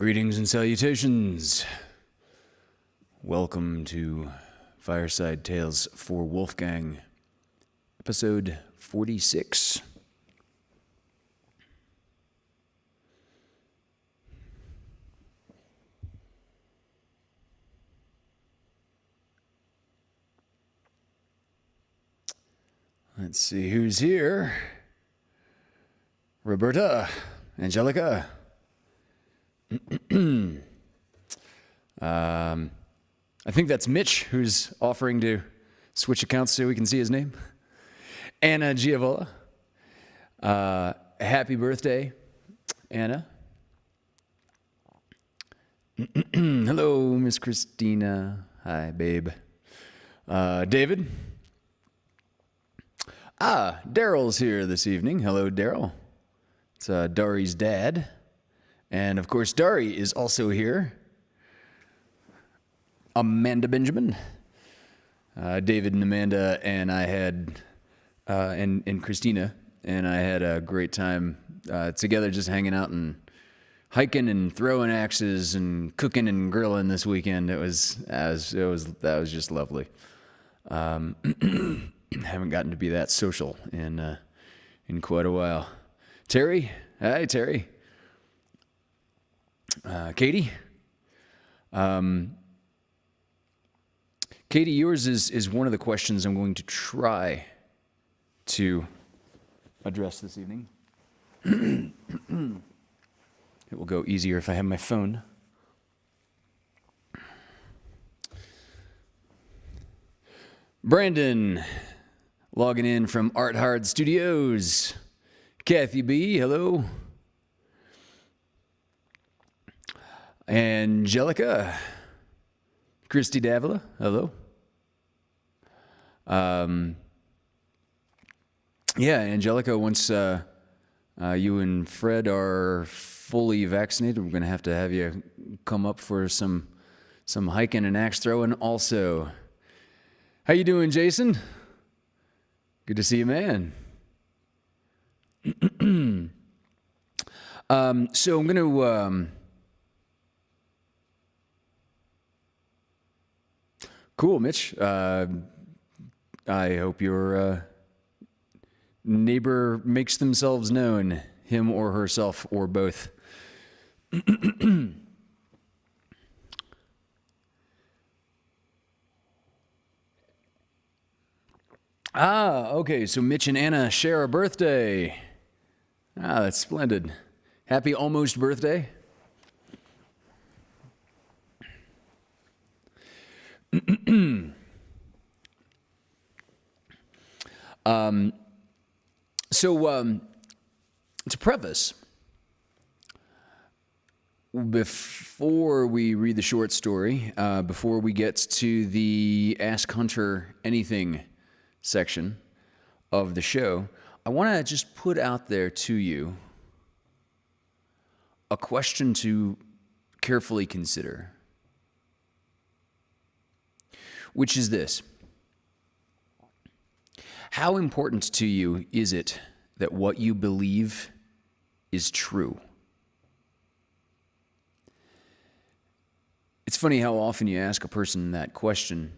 Greetings and salutations. Welcome to Fireside Tales for Wolfgang, episode 46. Let's see who's here. Roberta, Angelica. I think that's Mitch who's offering to switch accounts so we can see his name. Anna Giavola. Happy birthday, Anna. Hello, Miss Christina. Hi, babe. David. Daryl's here this evening. Hello, Daryl. It's Dari's dad. And of course, Dari is also here. Amanda Benjamin. David and Amanda and I had, and Christina and I had a great time together just hanging out and hiking and throwing axes and cooking and grilling this weekend. That was just lovely. Haven't gotten to be that social in quite a while. Terry, hi Terry. Katie. Katie, yours is one of the questions I'm going to try to address this evening. It will go easier if I have my phone. Brandon, logging in from Art Hard Studios. Kathy B, hello. Angelica. Christy Davila, hello. Angelica, once you and Fred are fully vaccinated, we're going to have you come up for some hiking and axe throwing also. How you doing, Jason? Good to see you, man. So I'm going to... Cool, Mitch. I hope your neighbor makes themselves known, him or herself, or both. Okay, so Mitch and Anna share a birthday. That's splendid. Happy almost birthday. To preface, before we read the short story, before we get to the Ask Hunter Anything section of the show, I want to just put out there to you a question to carefully consider, which is this. How important to you is it that what you believe is true? It's funny how often you ask a person that question.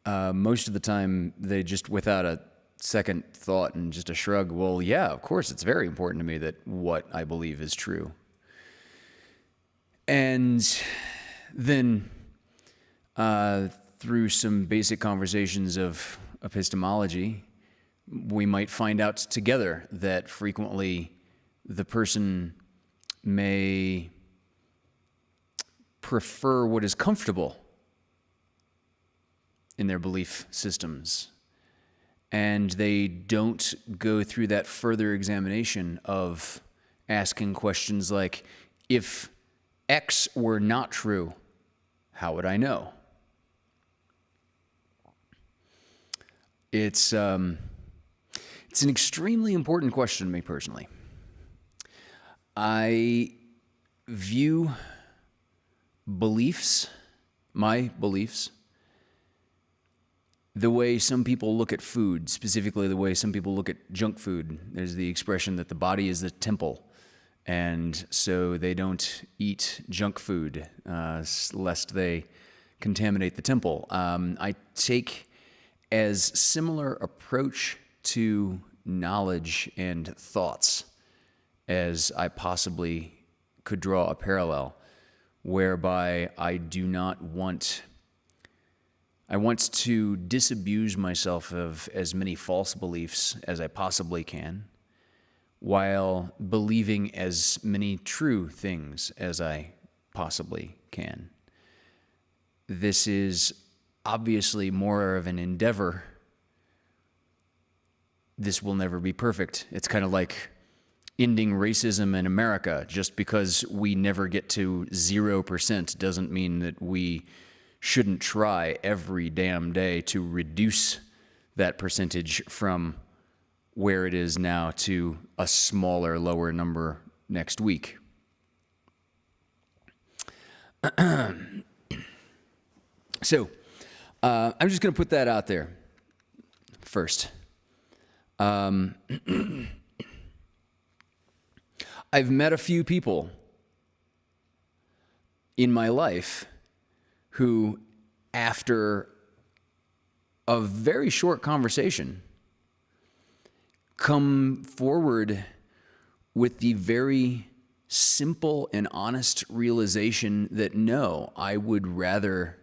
Most of the time, they just, without a second thought and just a shrug, well, yeah, of course, it's very important to me that what I believe is true. And then through some basic conversations of epistemology, we might find out together that frequently the person may prefer what is comfortable in their belief systems, and they don't go through that further examination of asking questions like, if X were not true, how would I know? It's an extremely important question to me personally. I view beliefs, my beliefs, the way some people look at food, specifically the way some people look at junk food. There's the expression that the body is the temple, and so they don't eat junk food lest they contaminate the temple. I take as similar approach to knowledge and thoughts as I possibly could draw a parallel, whereby I want to disabuse myself of as many false beliefs as I possibly can, while believing as many true things as I possibly can. This is obviously more of an endeavor. This will never be perfect. It's kind of like ending racism in America. Just because we never get to 0% doesn't mean that we shouldn't try every damn day to reduce that percentage from where it is now to a smaller, lower number next week. So, I'm just going to put that out there first. I've met a few people in my life who, after a very short conversation, come forward with the very simple and honest realization that no, I would rather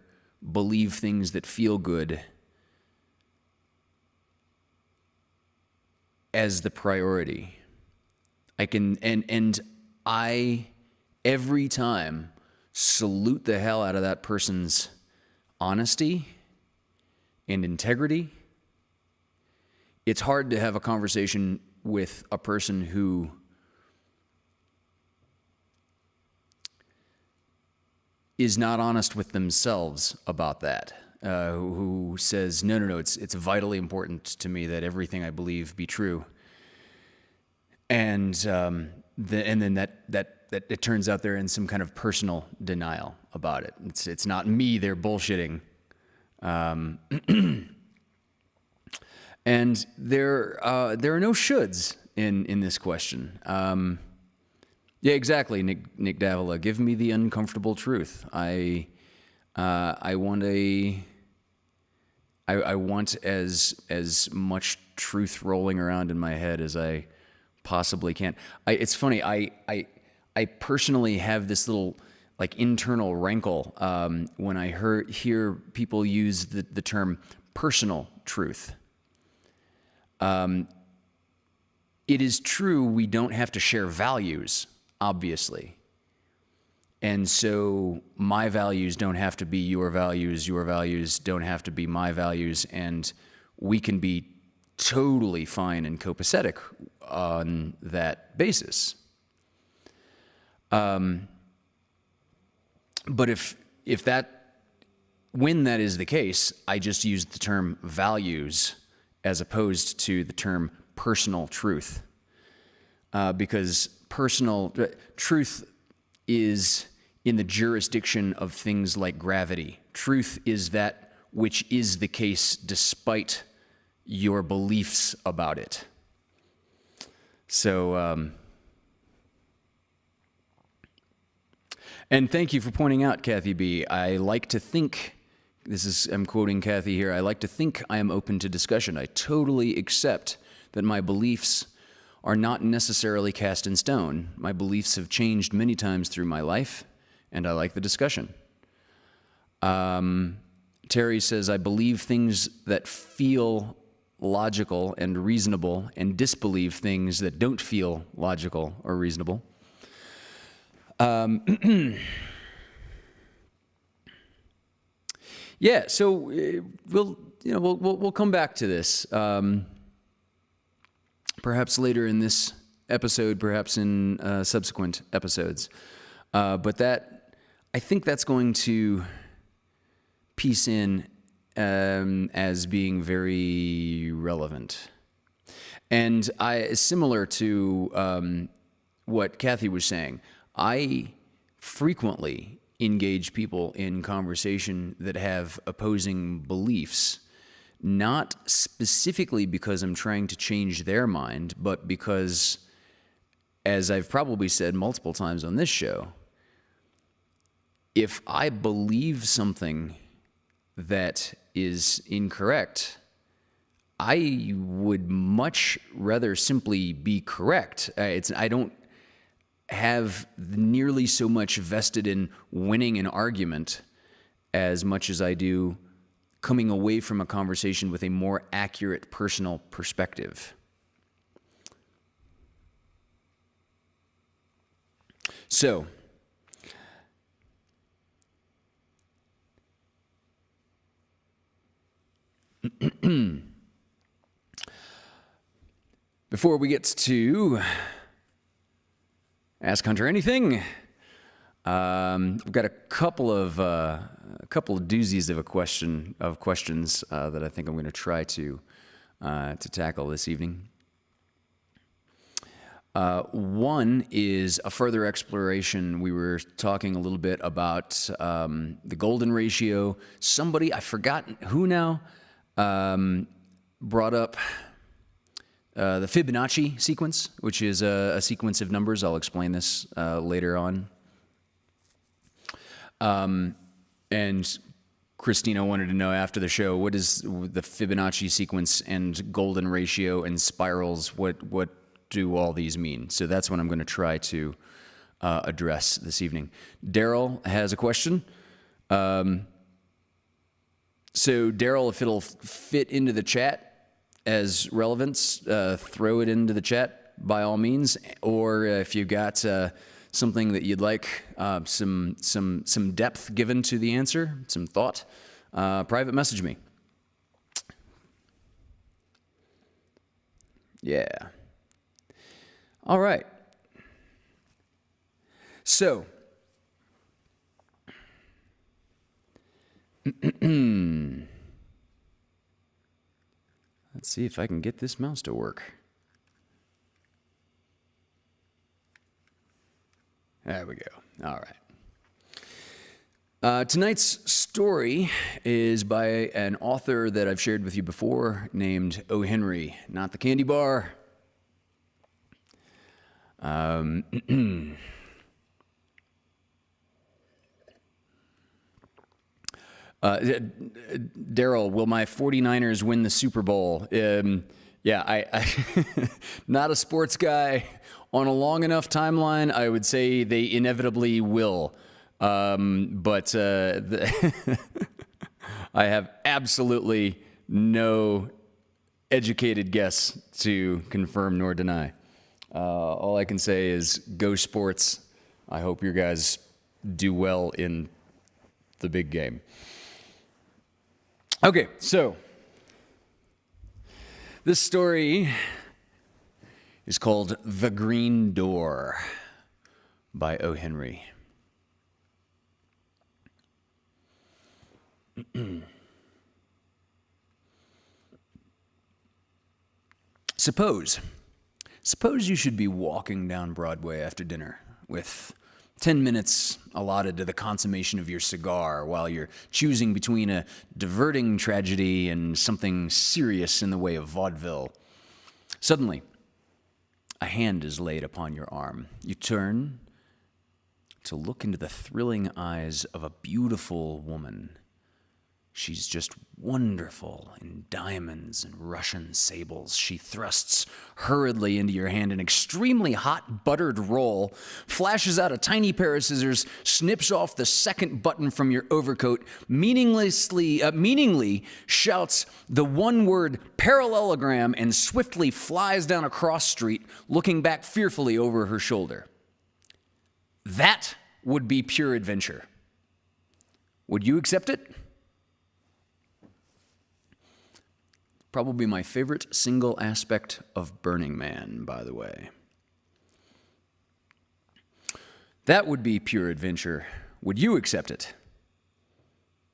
believe things that feel good as the priority. I every time salute the hell out of that person's honesty and integrity. It's hard to have a conversation with a person who is not honest with themselves about that, who says, no, it's vitally important to me that everything I believe be true. And then that it turns out they're in some kind of personal denial about it. It's not me they're bullshitting. And there are no shoulds in this question. Yeah, exactly, Nick Davila. Give me the uncomfortable truth. I want as much truth rolling around in my head as I possibly can. It's funny. I personally have this little like internal rankle when I hear people use the term personal truth. It is true we don't have to share values, obviously. And so my values don't have to be your values don't have to be my values, and we can be totally fine and copacetic on that basis. But when that is the case, I just use the term values as opposed to the term personal truth. Because personal truth is in the jurisdiction of things like gravity. Truth is that which is the case despite your beliefs about it. So, and thank you for pointing out, Kathy B. I like to think, I'm quoting Kathy here, I like to think I am open to discussion. I totally accept that my beliefs are not necessarily cast in stone. My beliefs have changed many times through my life, and I like the discussion. Terry says, I believe things that feel logical and reasonable and disbelieve things that don't feel logical or reasonable. Yeah, so we'll come back to this. Perhaps later in this episode, perhaps in subsequent episodes. But I think that's going to piece in as being very relevant. And similar to what Kathy was saying, I frequently engage people in conversation that have opposing beliefs, not specifically because I'm trying to change their mind, but because as I've probably said multiple times on this show, if I believe something that is incorrect, I would much rather simply be correct. I don't have nearly so much vested in winning an argument as much as I do coming away from a conversation with a more accurate personal perspective. So, before we get to Ask Hunter Anything, we've got a couple of doozies of questions that I think I'm going to try to tackle this evening. One is a further exploration. We were talking a little bit about the golden ratio. Somebody, I've forgotten who now, brought up the Fibonacci sequence, which is a sequence of numbers. I'll explain this later on. And Christina wanted to know after the show, what is the Fibonacci sequence and golden ratio and spirals? What do all these mean? So that's what I'm going to try to address this evening. Daryl has a question. So Daryl, if it'll fit into the chat as relevance, throw it into the chat by all means. Or if you've got something that you'd like some depth given to the answer, some thought, private message me. Yeah. All right. So, let's see if I can get this mouse to work. There we go. All right. Tonight's story is by an author that I've shared with you before named O. Henry, not the candy bar. Daryl, will my 49ers win the Super Bowl? Yeah, I not a sports guy. On a long enough timeline, I would say they inevitably will. But I have absolutely no educated guess to confirm nor deny. All I can say is go sports. I hope your guys do well in the big game. Okay, so this story is called The Green Door by O. Henry. Suppose you should be walking down Broadway after dinner with 10 minutes allotted to the consummation of your cigar while you're choosing between a diverting tragedy and something serious in the way of vaudeville. Suddenly, a hand is laid upon your arm. You turn to look into the thrilling eyes of a beautiful woman. She's just wonderful in diamonds and Russian sables. She thrusts hurriedly into your hand an extremely hot buttered roll, flashes out a tiny pair of scissors, snips off the second button from your overcoat, meaningly shouts the one-word parallelogram and swiftly flies down a cross street, looking back fearfully over her shoulder. That would be pure adventure. Would you accept it? Probably my favorite single aspect of Burning Man, by the way. That would be pure adventure. Would you accept it?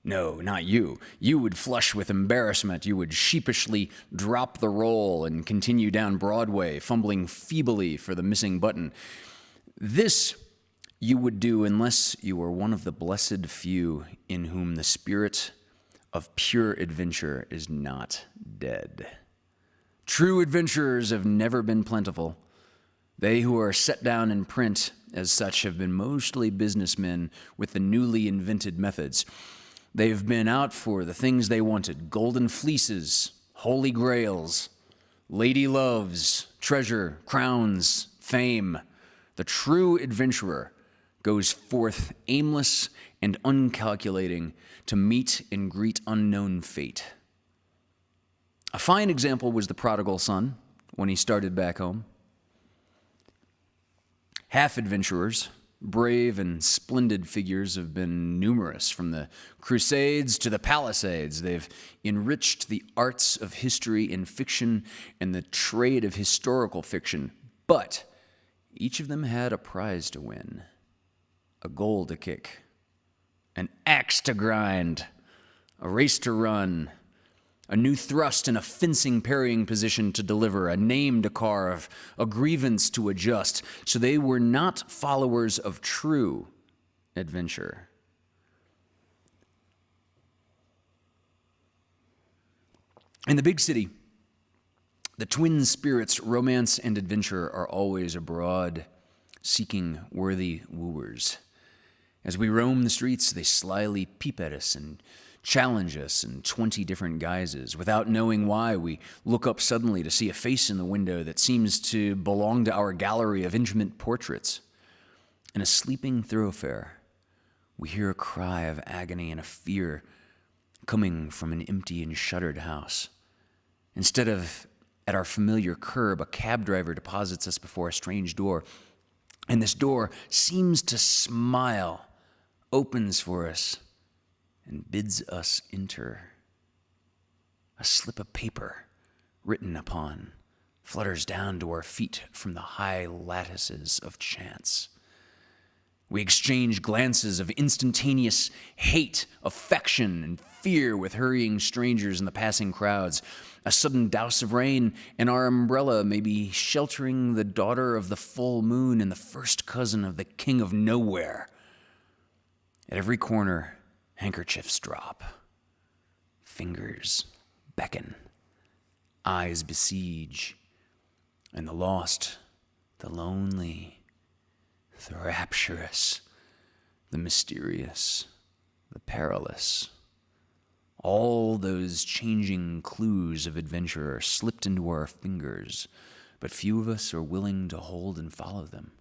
No, not you. You would flush with embarrassment. You would sheepishly drop the roll and continue down Broadway, fumbling feebly for the missing button. This you would do unless you were one of the blessed few in whom the spirit of pure adventure is not dead. True adventurers have never been plentiful, They who are set down in print as such have been mostly businessmen with the newly invented methods. They've been out for the things they wanted: golden fleeces, holy grails, lady loves, treasure, crowns, fame. The true adventurer goes forth aimless and uncalculating to meet and greet unknown fate. A fine example was the prodigal son when he started back home. Half-adventurers, brave and splendid figures, have been numerous, from the Crusades to the Palisades. They've enriched the arts of history and fiction and the trade of historical fiction. But each of them had a prize to win, a goal to kick, an axe to grind, a race to run, a new thrust in a fencing parrying position to deliver, a name to carve, a grievance to adjust. So they were not followers of true adventure. In the big city, the twin spirits, romance and adventure, are always abroad, seeking worthy wooers. As we roam the streets, they slyly peep at us and challenge us in 20 different guises. Without knowing why, we look up suddenly to see a face in the window that seems to belong to our gallery of intimate portraits. In a sleeping thoroughfare, we hear a cry of agony and of fear coming from an empty and shuttered house. Instead of at our familiar curb, a cab driver deposits us before a strange door, and this door seems to smile, opens for us, and bids us enter. A slip of paper written upon flutters down to our feet from the high lattices of chance. We exchange glances of instantaneous hate, affection, and fear with hurrying strangers in the passing crowds. A sudden douse of rain, and our umbrella may be sheltering the daughter of the full moon and the first cousin of the king of nowhere. At every corner, handkerchiefs drop, fingers beckon, eyes besiege, and the lost, the lonely, the rapturous, the mysterious, the perilous, all those changing clues of adventure are slipped into our fingers, but few of us are willing to hold and follow them.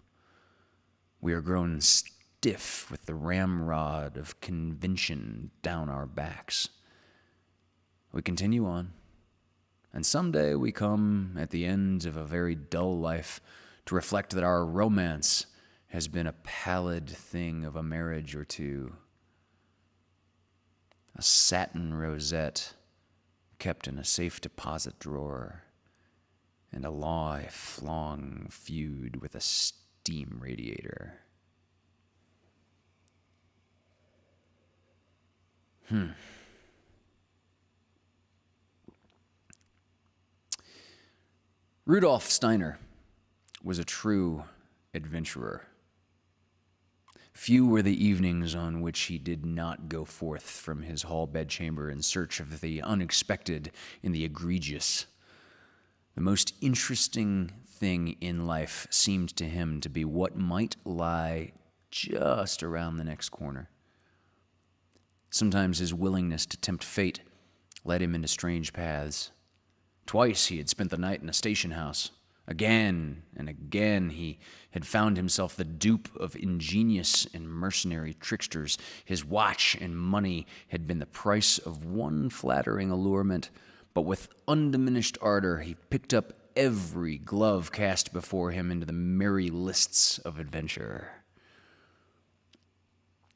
We are grown stiff with the ramrod of convention down our backs. We continue on, and someday we come at the end of a very dull life to reflect that our romance has been a pallid thing of a marriage or two, a satin rosette kept in a safe deposit drawer, and a lifelong feud with a steam radiator. Rudolf Steiner was a true adventurer. Few were the evenings on which he did not go forth from his hall bedchamber in search of the unexpected and the egregious. The most interesting thing in life seemed to him to be what might lie just around the next corner. Sometimes his willingness to tempt fate led him into strange paths. Twice he had spent the night in a station house. Again and again he had found himself the dupe of ingenious and mercenary tricksters. His watch and money had been the price of one flattering allurement, but with undiminished ardor he picked up every glove cast before him into the merry lists of adventure.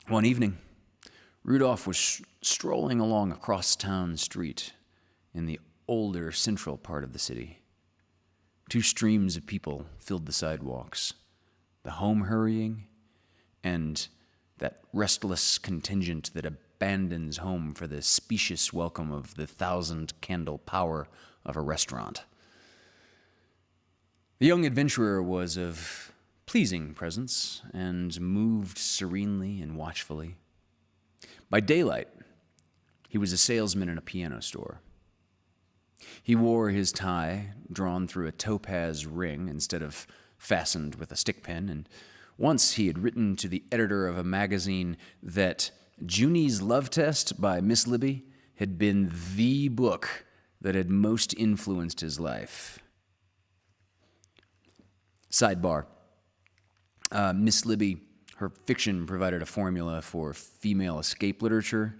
One evening, Rudolph was strolling along a cross-town street in the older central part of the city. Two streams of people filled the sidewalks, the home-hurrying and that restless contingent that abandons home for the specious welcome of the 1,000-candle power of a restaurant. The young adventurer was of pleasing presence and moved serenely and watchfully. By daylight, he was a salesman in a piano store. He wore his tie drawn through a topaz ring instead of fastened with a stick pin, and once he had written to the editor of a magazine that Junie's Love Test by Miss Libby had been the book that had most influenced his life. Sidebar. Miss Libby, her fiction provided a formula for female escape literature.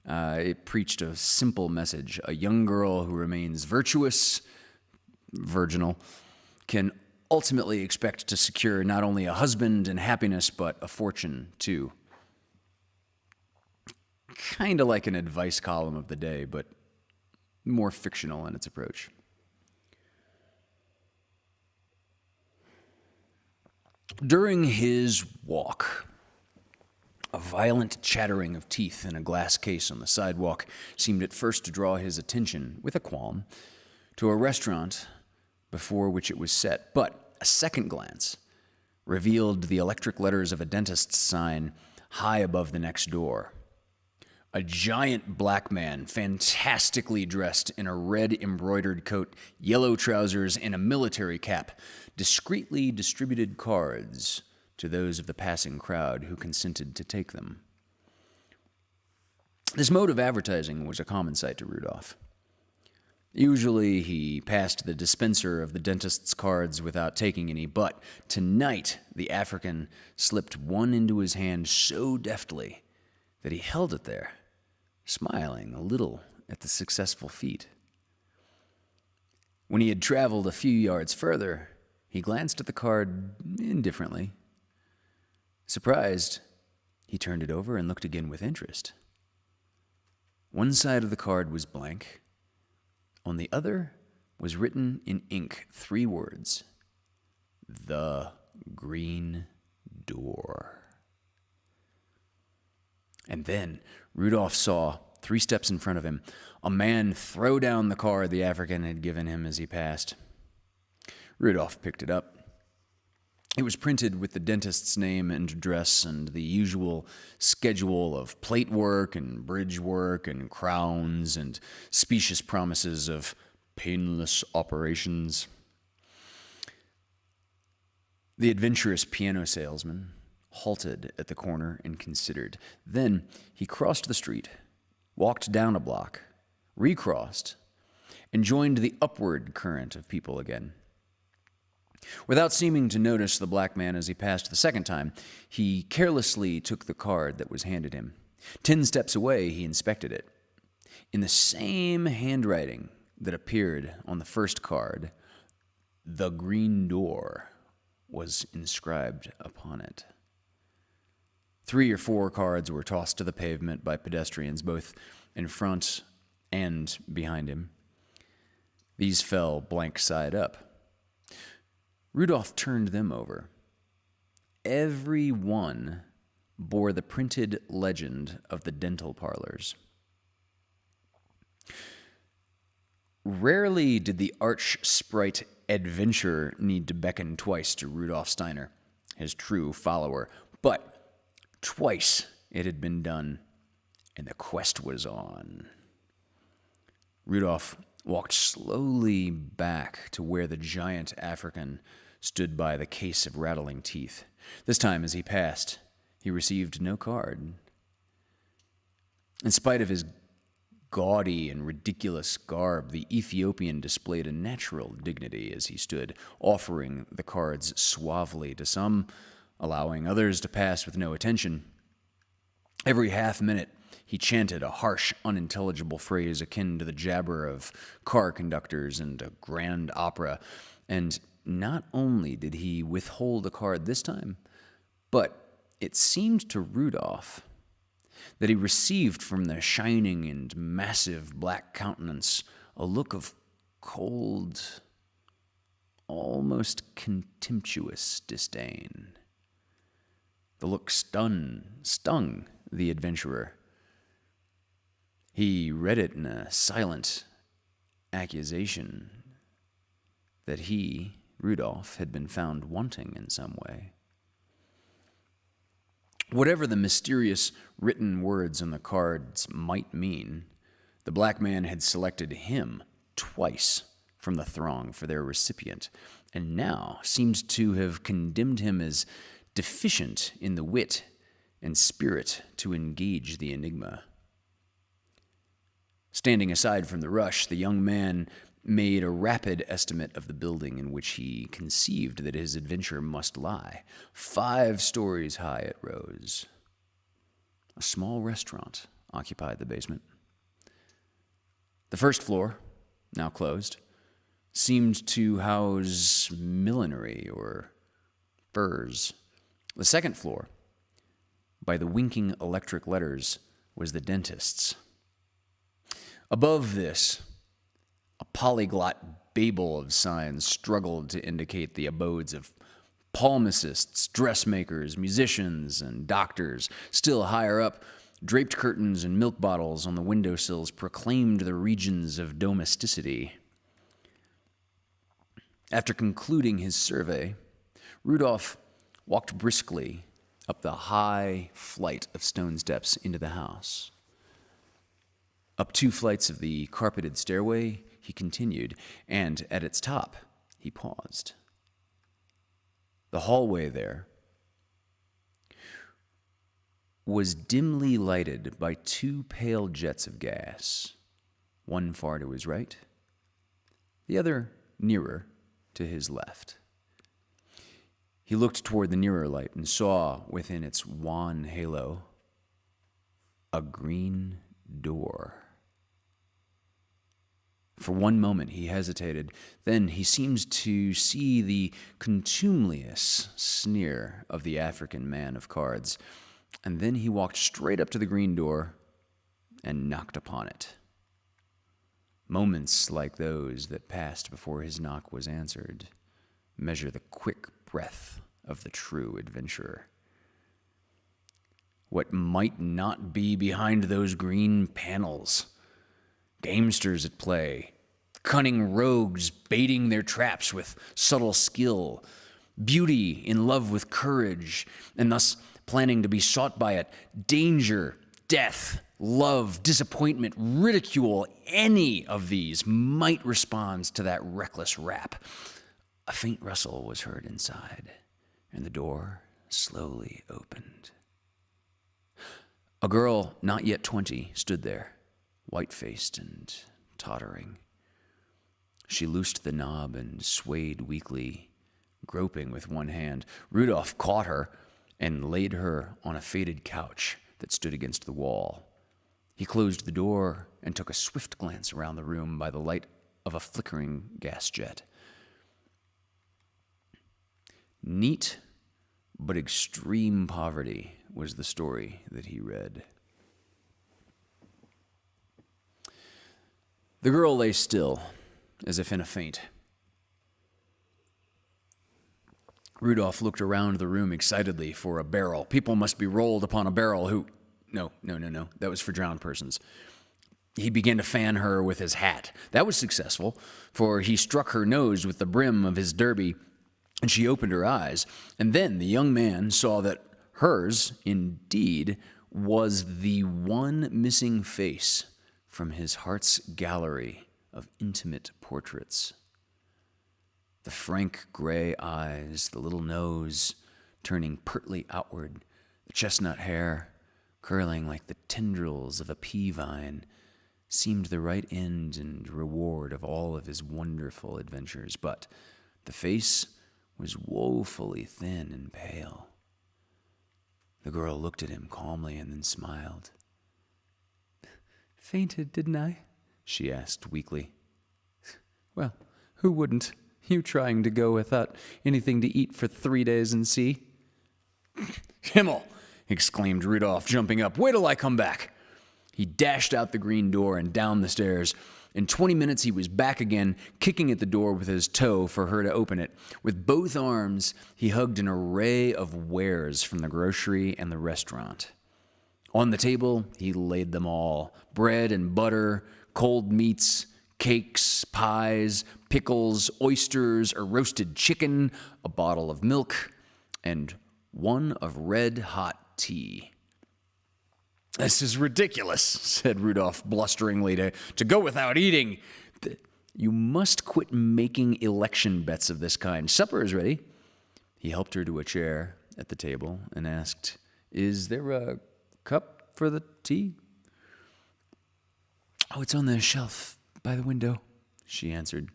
It preached a simple message. A young girl who remains virtuous, virginal, can ultimately expect to secure not only a husband and happiness, but a fortune too. Kind of like an advice column of the day, but more fictional in its approach. During his walk, a violent chattering of teeth in a glass case on the sidewalk seemed at first to draw his attention, with a qualm, to a restaurant before which it was set. But a second glance revealed the electric letters of a dentist's sign high above the next door. A giant black man, fantastically dressed in a red embroidered coat, yellow trousers, and a military cap, discreetly distributed cards to those of the passing crowd who consented to take them. This mode of advertising was a common sight to Rudolph. Usually he passed the dispenser of the dentist's cards without taking any, but tonight the African slipped one into his hand so deftly that he held it there, smiling a little at the successful feat. When he had traveled a few yards further, he glanced at the card indifferently. Surprised, he turned it over and looked again with interest. One side of the card was blank. On the other was written in ink 3 words: "The Green Door." And then Rudolph saw, 3 steps in front of him, a man throw down the card the African had given him as he passed. Rudolph picked it up. It was printed with the dentist's name and address and the usual schedule of plate work and bridge work and crowns and specious promises of painless operations. The adventurous piano salesman halted at the corner and considered. Then he crossed the street, walked down a block, recrossed, and joined the upward current of people again. Without seeming to notice the black man as he passed the second time, he carelessly took the card that was handed him. 10 steps away, he inspected it. In the same handwriting that appeared on the first card, "The Green Door" was inscribed upon it. 3 or 4 cards were tossed to the pavement by pedestrians, both in front and behind him. These fell blank side up. Rudolph turned them over. Every one bore the printed legend of the dental parlors. Rarely did the arch sprite adventure need to beckon twice to Rudolph Steiner, his true follower, but twice it had been done, and the quest was on. Rudolph walked slowly back to where the giant African stood by the case of rattling teeth. This time, as he passed, he received no card. In spite of his gaudy and ridiculous garb, the Ethiopian displayed a natural dignity as he stood, offering the cards suavely to some, allowing others to pass with no attention. Every half-minute, he chanted a harsh, unintelligible phrase akin to the jabber of car conductors and a grand opera, and not only did he withhold a card this time, but it seemed to Rudolph that he received from the shining and massive black countenance a look of cold, almost contemptuous disdain. The look stung the adventurer. He read it in a silent accusation that he, Rudolph, had been found wanting in some way. Whatever the mysterious written words on the cards might mean, the black man had selected him twice from the throng for their recipient, and now seemed to have condemned him as deficient in the wit and spirit to engage the enigma. Standing aside from the rush, the young man made a rapid estimate of the building in which he conceived that his adventure must lie. 5 stories high it rose. A small restaurant occupied the basement. The first floor, now closed, seemed to house millinery or furs. The second floor, by the winking electric letters, was the dentist's. Above this, a polyglot babel of signs struggled to indicate the abodes of palmacists, dressmakers, musicians, and doctors. Still higher up, draped curtains and milk bottles on the windowsills proclaimed the regions of domesticity. After concluding his survey, Rudolph walked briskly up the high flight of stone steps into the house. Up 2 flights of the carpeted stairway, he continued, and at its top, he paused. The hallway there was dimly lighted by 2 pale jets of gas, one far to his right, the other nearer to his left. He looked toward the nearer light and saw within its wan halo a green door. For one moment he hesitated. Then he seemed to see the contumelious sneer of the African man of cards. And then he walked straight up to the green door and knocked upon it. Moments like those that passed before his knock was answered measure the quick breath of the true adventurer. What might not be behind those green panels? Gamesters at play, cunning rogues baiting their traps with subtle skill, beauty in love with courage, and thus planning to be sought by it, danger, death, love, disappointment, ridicule, any of these might respond to that reckless rap. A faint rustle was heard inside, and the door slowly opened. A girl not yet 20 stood there, white-faced and tottering. She loosed the knob and swayed weakly, groping with one hand. Rudolph caught her and laid her on a faded couch that stood against the wall. He closed the door and took a swift glance around the room by the light of a flickering gas jet. Neat but extreme poverty was the story that he read. The girl lay still, as if in a faint. Rudolph looked around the room excitedly for a barrel. People must be rolled upon a barrel who... No. That was for drowned persons. He began to fan her with his hat. That was successful, for he struck her nose with the brim of his derby, and she opened her eyes. And then the young man saw that hers, indeed, was the one missing face from his heart's gallery of intimate portraits. The frank gray eyes, the little nose turning pertly outward, the chestnut hair curling like the tendrils of a pea vine, seemed the right end and reward of all of his wonderful adventures. But the face was woefully thin and pale. The girl looked at him calmly and then smiled. "Fainted, didn't I?" she asked weakly. "Well, who wouldn't? You trying to go without anything to eat for 3 days and see?" "Himmel!" exclaimed Rudolph, jumping up. "Wait till I come back." He dashed out the green door and down the stairs. In 20 minutes, he was back again, kicking at the door with his toe for her to open it. With both arms, he hugged an array of wares from the grocery and the restaurant. On the table, he laid them all: bread and butter, cold meats, cakes, pies, pickles, oysters, a roasted chicken, a bottle of milk, and one of red-hot tea. "This is ridiculous," said Rudolph blusteringly, to go without eating. You must quit making election bets of this kind. Supper is ready. He helped her to a chair at the table and asked, "Is there a cup for the tea?" "Oh, it's on the shelf by the window," she answered.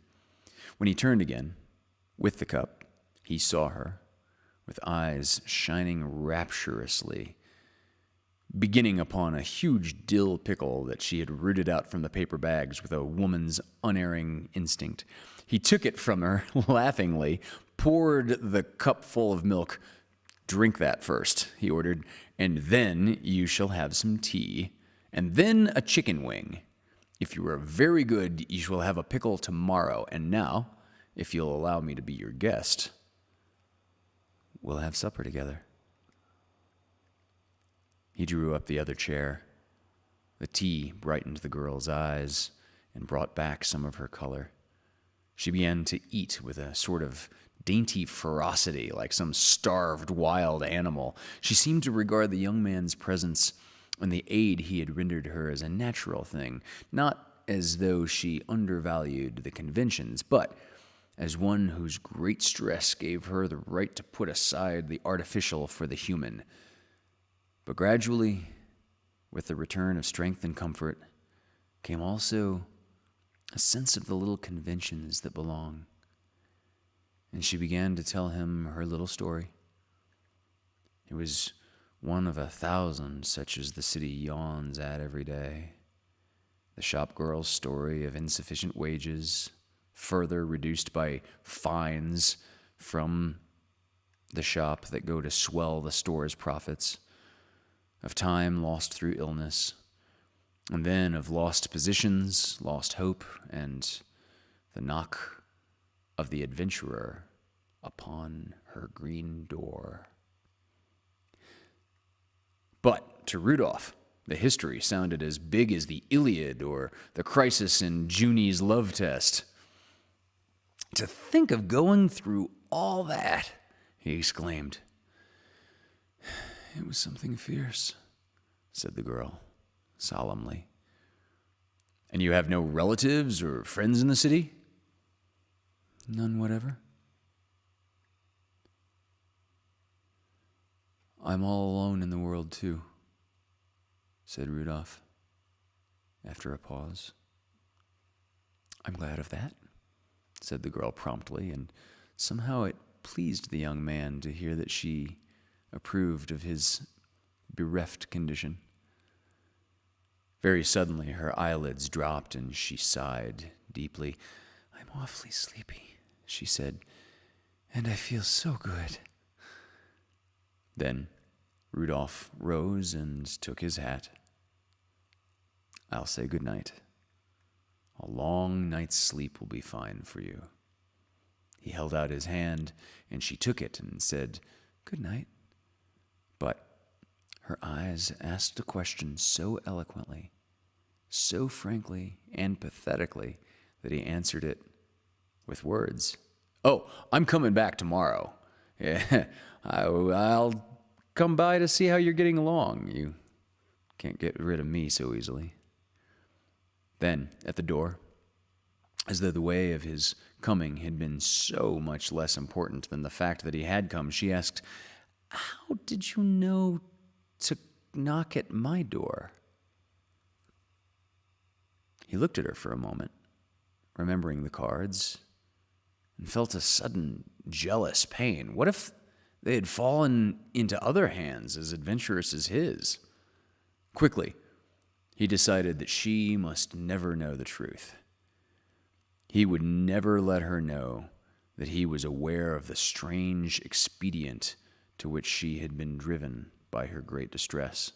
When he turned again, with the cup, he saw her, with eyes shining rapturously, beginning upon a huge dill pickle that she had rooted out from the paper bags with a woman's unerring instinct. He took it from her laughingly, poured the cup full of milk. "Drink that first," he ordered, "and then you shall have some tea, and then a chicken wing. If you are very good, you shall have a pickle tomorrow. And now, if you'll allow me to be your guest, we'll have supper together." He drew up the other chair. The tea brightened the girl's eyes and brought back some of her color. She began to eat with a sort of dainty ferocity, like some starved wild animal. She seemed to regard the young man's presence and the aid he had rendered her as a natural thing, not as though she undervalued the conventions, but as one whose great stress gave her the right to put aside the artificial for the human. But gradually, with the return of strength and comfort, came also a sense of the little conventions that belong. And she began to tell him her little story. It was one of 1,000 such as the city yawns at every day. The shop girl's story of insufficient wages, further reduced by fines from the shop that go to swell the store's profits, of time lost through illness, and then of lost positions, lost hope, and the knock of the adventurer upon her green door. But to Rudolph, the history sounded as big as the Iliad or the crisis in Junie's love test. "To think of going through all that," he exclaimed. "It was something fierce," said the girl, solemnly. "And you have no relatives or friends in the city?" "None whatever." "I'm all alone in the world, too," said Rudolph, after a pause. "I'm glad of that," said the girl promptly, and somehow it pleased the young man to hear that she approved of his bereft condition. Very suddenly, her eyelids dropped and she sighed deeply. "I'm awfully sleepy," she said, "and I feel so good." Then Rudolph rose and took his hat. "I'll say good night. A long night's sleep will be fine for you." He held out his hand, and she took it and said, "Good night." But her eyes asked a question so eloquently, so frankly and pathetically, that he answered it with words. "Oh, I'm coming back tomorrow. Yeah, I'll come by to see how you're getting along. You can't get rid of me so easily." Then, at the door, as though the way of his coming had been so much less important than the fact that he had come, she asked, "How did you know to knock at my door?" He looked at her for a moment, remembering the cards, and felt a sudden jealous pain. What if they had fallen into other hands as adventurous as his? Quickly, he decided that she must never know the truth. He would never let her know that he was aware of the strange expedient to which she had been driven by her great distress.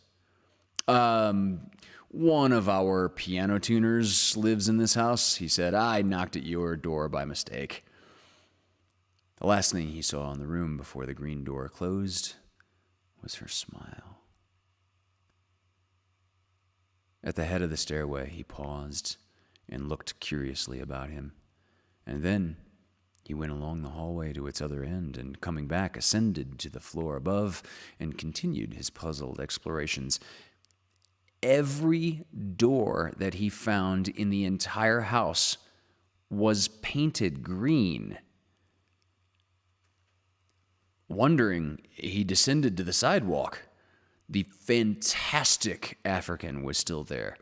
One of our piano tuners lives in this house," he said. "I knocked at your door by mistake." The last thing he saw in the room before the green door closed was her smile. At the head of the stairway, he paused and looked curiously about him, and then he went along the hallway to its other end, and coming back, ascended to the floor above and continued his puzzled explorations. Every door that he found in the entire house was painted green. Wondering, he descended to the sidewalk. The fantastic African was still there.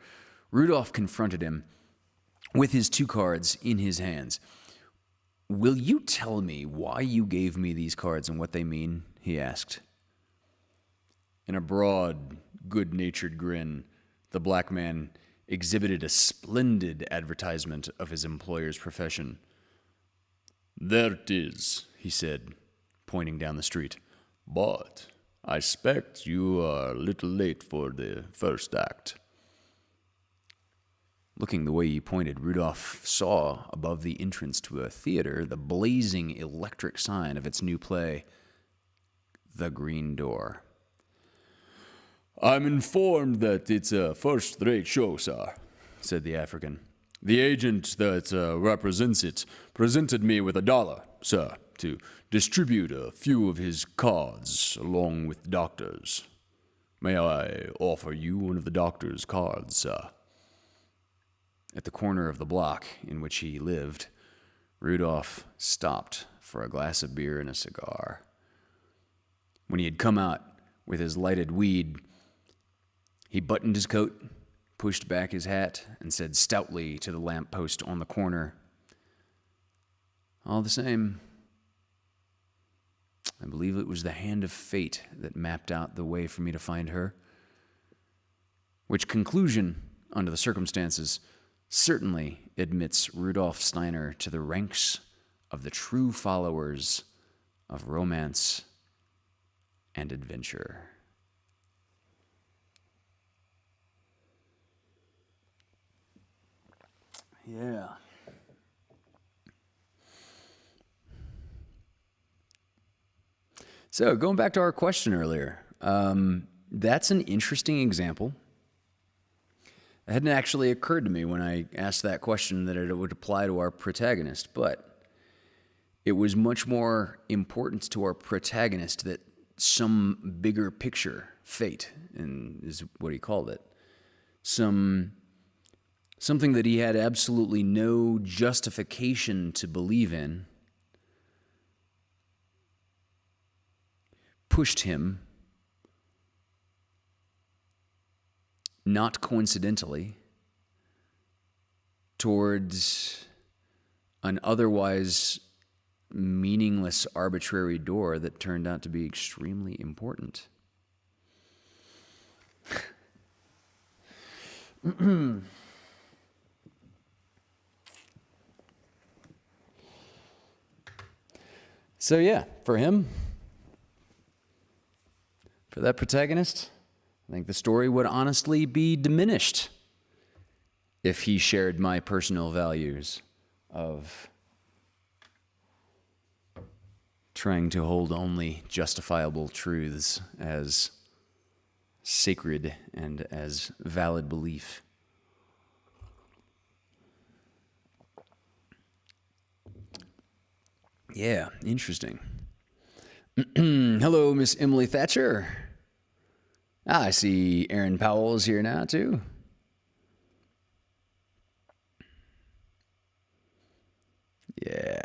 Rudolph confronted him with his 2 cards in his hands. "Will you tell me why you gave me these cards and what they mean?" he asked. In a broad, good-natured grin, the black man exhibited a splendid advertisement of his employer's profession. "There it is," he said, pointing down the street. "But I expect you are a little late for the first act." Looking the way he pointed, Rudolph saw above the entrance to a theater the blazing electric sign of its new play, The Green Door. "I'm informed that it's a first-rate show, sir," said the African. "The agent that represents it presented me with $1, sir, to distribute a few of his cards along with doctors. May I offer you one of the doctor's cards, sir?" At the corner of the block in which he lived, Rudolph stopped for a glass of beer and a cigar. When he had come out with his lighted weed, he buttoned his coat, pushed back his hat, and said stoutly to the lamppost on the corner, "All the same, I believe it was the hand of fate that mapped out the way for me to find her." Which conclusion, under the circumstances, certainly admits Rudolf Steiner to the ranks of the true followers of romance and adventure. Yeah. So going back to our question earlier, that's an interesting example. It hadn't actually occurred to me when I asked that question that it would apply to our protagonist, but it was much more important to our protagonist that some bigger picture, fate, and is what he called it, something that he had absolutely no justification to believe in, pushed him, not coincidentally, towards an otherwise meaningless, arbitrary door that turned out to be extremely important. So yeah, for him, for that protagonist, I think the story would honestly be diminished if he shared my personal values of trying to hold only justifiable truths as sacred and as valid belief. Yeah, interesting. Hello, Miss Emily Thatcher. I see Aaron Powell is here now, too. Yeah.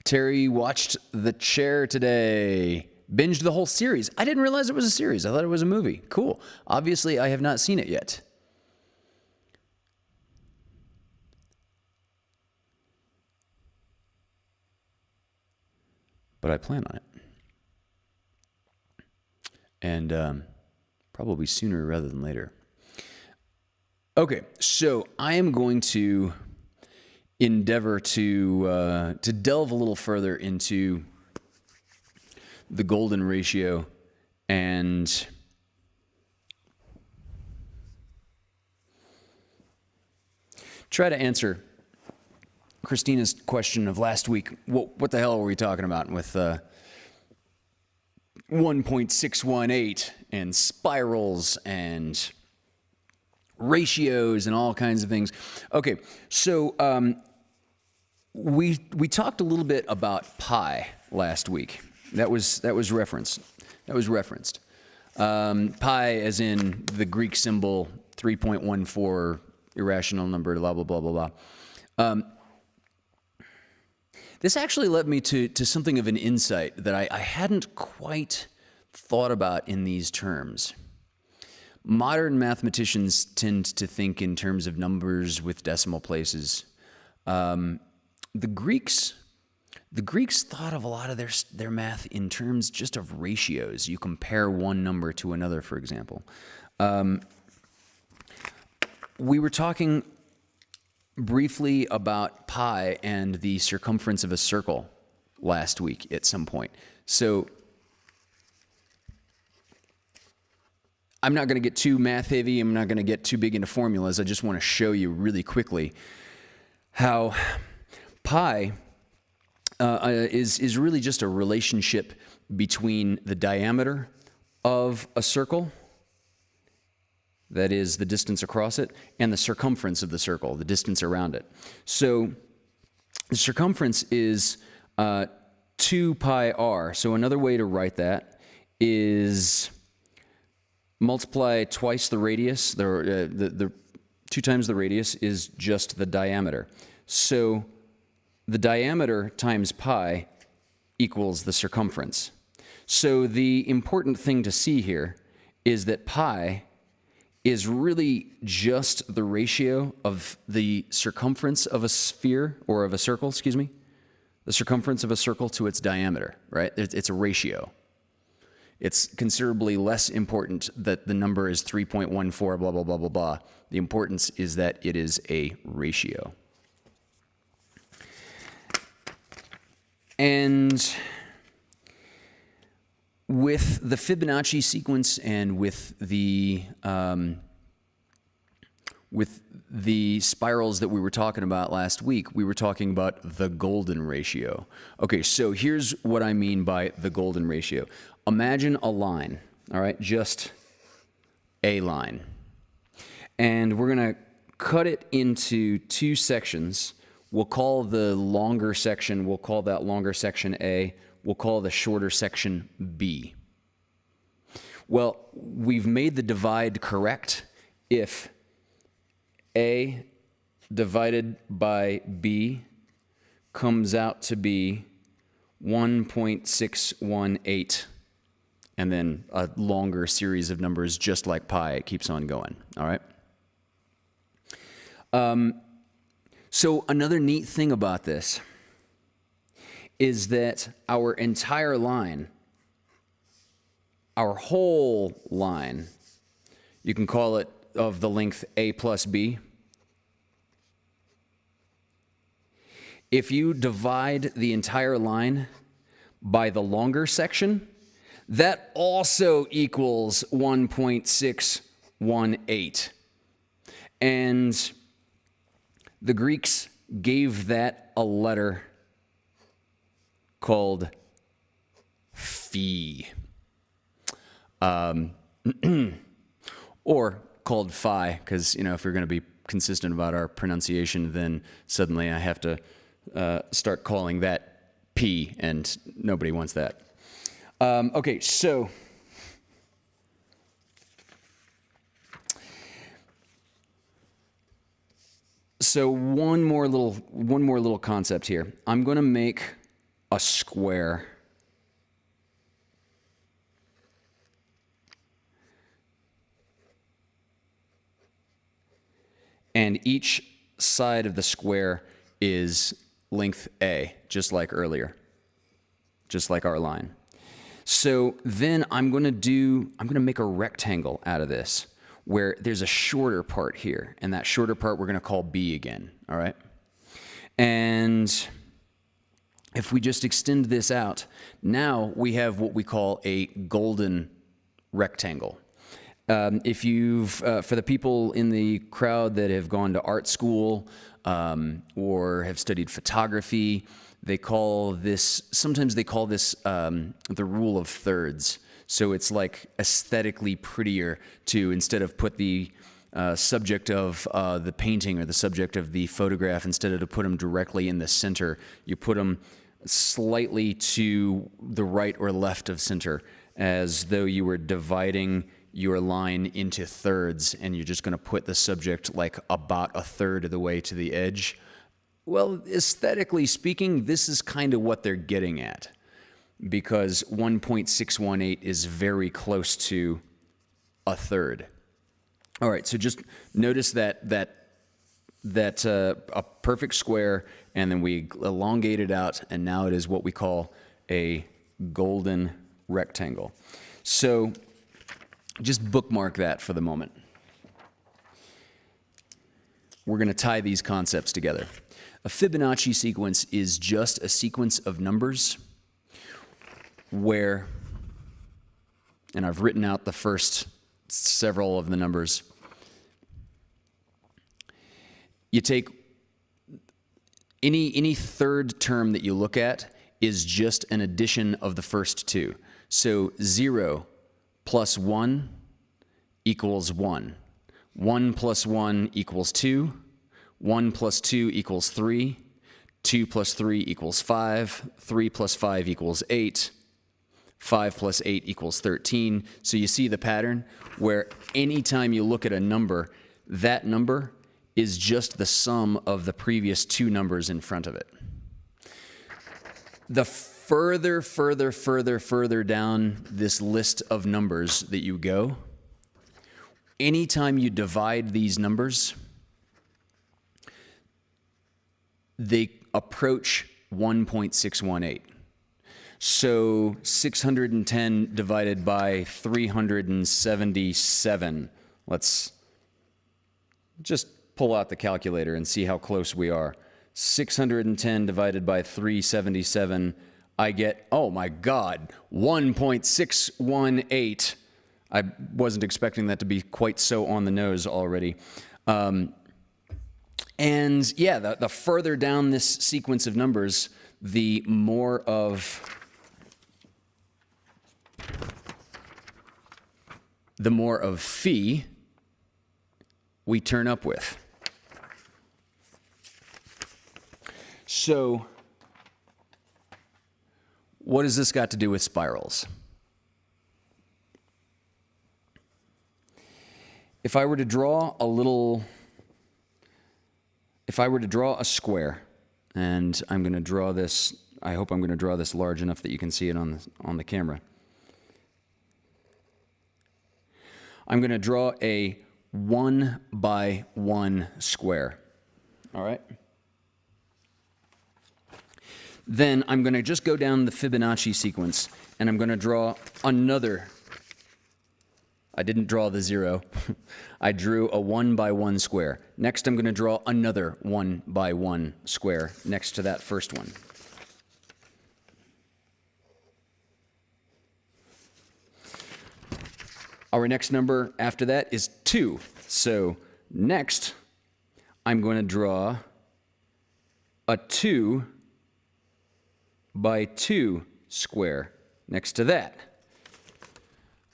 Terry watched The Chair today. Binged the whole series. I didn't realize it was a series. I thought it was a movie. Cool. Obviously, I have not seen it yet. But I plan on it. And probably sooner rather than later. Okay, so I am going to endeavor to delve a little further into the golden ratio and try to answer Christina's question of last week. What the hell were we talking about with 1.618 and spirals and ratios and all kinds of things? Okay, so we talked a little bit about pi last week. That was referenced. Pi as in the Greek symbol 3.14 irrational number, blah, blah, blah, blah, blah. This actually led me to something of an insight that I hadn't quite thought about in these terms. Modern mathematicians tend to think in terms of numbers with decimal places. The Greeks thought of a lot of their math in terms just of ratios. You compare one number to another, for example. We were talking briefly about pi and the circumference of a circle last week at some point. So I'm not going to get too math heavy. I'm not going to get too big into formulas. I just want to show you really quickly how pi is really just a relationship between the diameter of a circle, that is the distance across it, and the circumference of the circle, the distance around it. So the circumference is 2 pi r. So another way to write that is multiply twice the radius. The 2 times the radius is just the diameter. So the diameter times pi equals the circumference. So the important thing to see here is that pi is really just the ratio of the circumference of a sphere, or of a circle, excuse me, the circumference of a circle to its diameter, right? It's a ratio. It's considerably less important that the number is 3.14, blah, blah, blah, blah, blah. The importance is that it is a ratio. And with the Fibonacci sequence and with the spirals that we were talking about last week, we were talking about the golden ratio. Okay, so here's what I mean by the golden ratio. Imagine a line, all right, just a line. And we're going to cut it into 2 sections. We'll call the longer section, we'll call that longer section A. We'll call the shorter section B. Well, we've made the divide correct if A divided by B comes out to be 1.618, and then a longer series of numbers just like pi. It keeps on going, all right? So another neat thing about this is that our entire line, our whole line, you can call it of the length A plus B. If you divide the entire line by the longer section, that also equals 1.618. And the Greeks gave that a letter called phi, or called phi, because, you know, if we're going to be consistent about our pronunciation, then suddenly I have to start calling that p, and nobody wants that. Okay, so one more little concept here. I'm going to make a square. And each side of the square is length A, just like earlier, just like our line. So then I'm going to make a rectangle out of this, where there's a shorter part here, and that shorter part we're going to call B again, all right? And if we just extend this out, now we have what we call a golden rectangle. If you've, for the people in the crowd that have gone to art school or have studied photography, sometimes they call this the rule of thirds. So it's like aesthetically prettier to, instead of put the subject of the painting or the subject of the photograph, instead of to put them directly in the center, you put them slightly to the right or left of center, as though you were dividing your line into thirds and you're just going to put the subject like about a third of the way to the edge, well, aesthetically speaking, this is kind of what they're getting at, because 1.618 is very close to a third. All right, so just notice that a perfect square, and then we elongate it out, and now it is what we call a golden rectangle. So just bookmark that for the moment. We're going to tie these concepts together. A Fibonacci sequence is just a sequence of numbers where, and I've written out the first several of the numbers. You take any third term that you look at is just an addition of the first two. So 0 plus 1 equals 1. 1 plus 1 equals 2. 1 plus 2 equals 3. 2 plus 3 equals 5. 3 plus 5 equals 8. 5 plus 8 equals 13. So you see the pattern where anytime you look at a number, that number is just the sum of the previous two numbers in front of it. The further down this list of numbers that you go, anytime you divide these numbers, they approach 1.618. So 610 divided by 377. Let's just pull out the calculator and see how close we are. 610 divided by 377, I get, oh my God, 1.618. I wasn't expecting that to be quite so on the nose already. And yeah, the further down this sequence of numbers, the more of phi we turn up with. So what has this got to do with spirals? If I were to draw a square, and I'm going to draw this, I hope I'm going to draw this large enough that you can see it on the camera. I'm going to draw a 1 by 1 square. All right? Then I'm going to just go down the Fibonacci sequence, and I'm going to draw another. I didn't draw the 0. I drew a 1 by 1 square. Next, I'm going to draw another 1 by 1 square next to that first one. Our next number after that is 2. So next, I'm going to draw a 2 by 2 square next to that.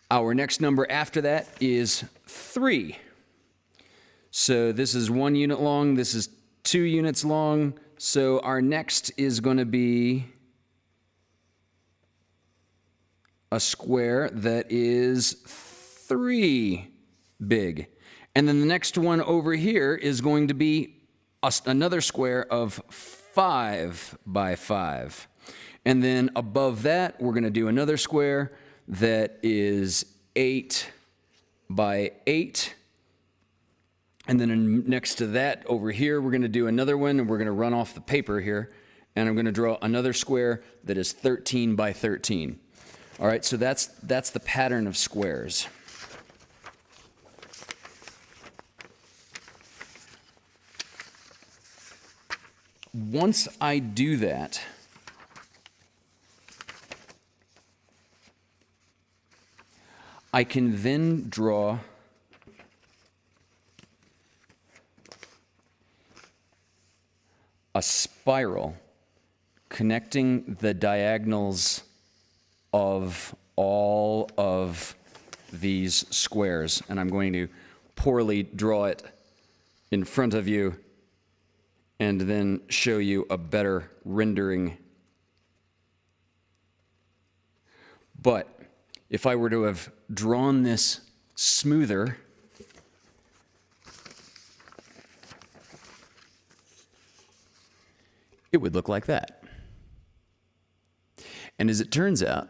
Our next number after that is 3. So this is 1 unit long, this is 2 units long, so our next is going to be a square that is 3 big. And then the next one over here is going to be another square of 5 by 5. And then above that, we're going to do another square that is 8 by 8. And then next to that over here, we're going to do another one, and we're going to run off the paper here. And I'm going to draw another square that is 13 by 13. All right, so that's the pattern of squares. Once I do that, I can then draw a spiral connecting the diagonals of all of these squares. And I'm going to poorly draw it in front of you and then show you a better rendering. But if I were to have drawn this smoother, it would look like that. And as it turns out,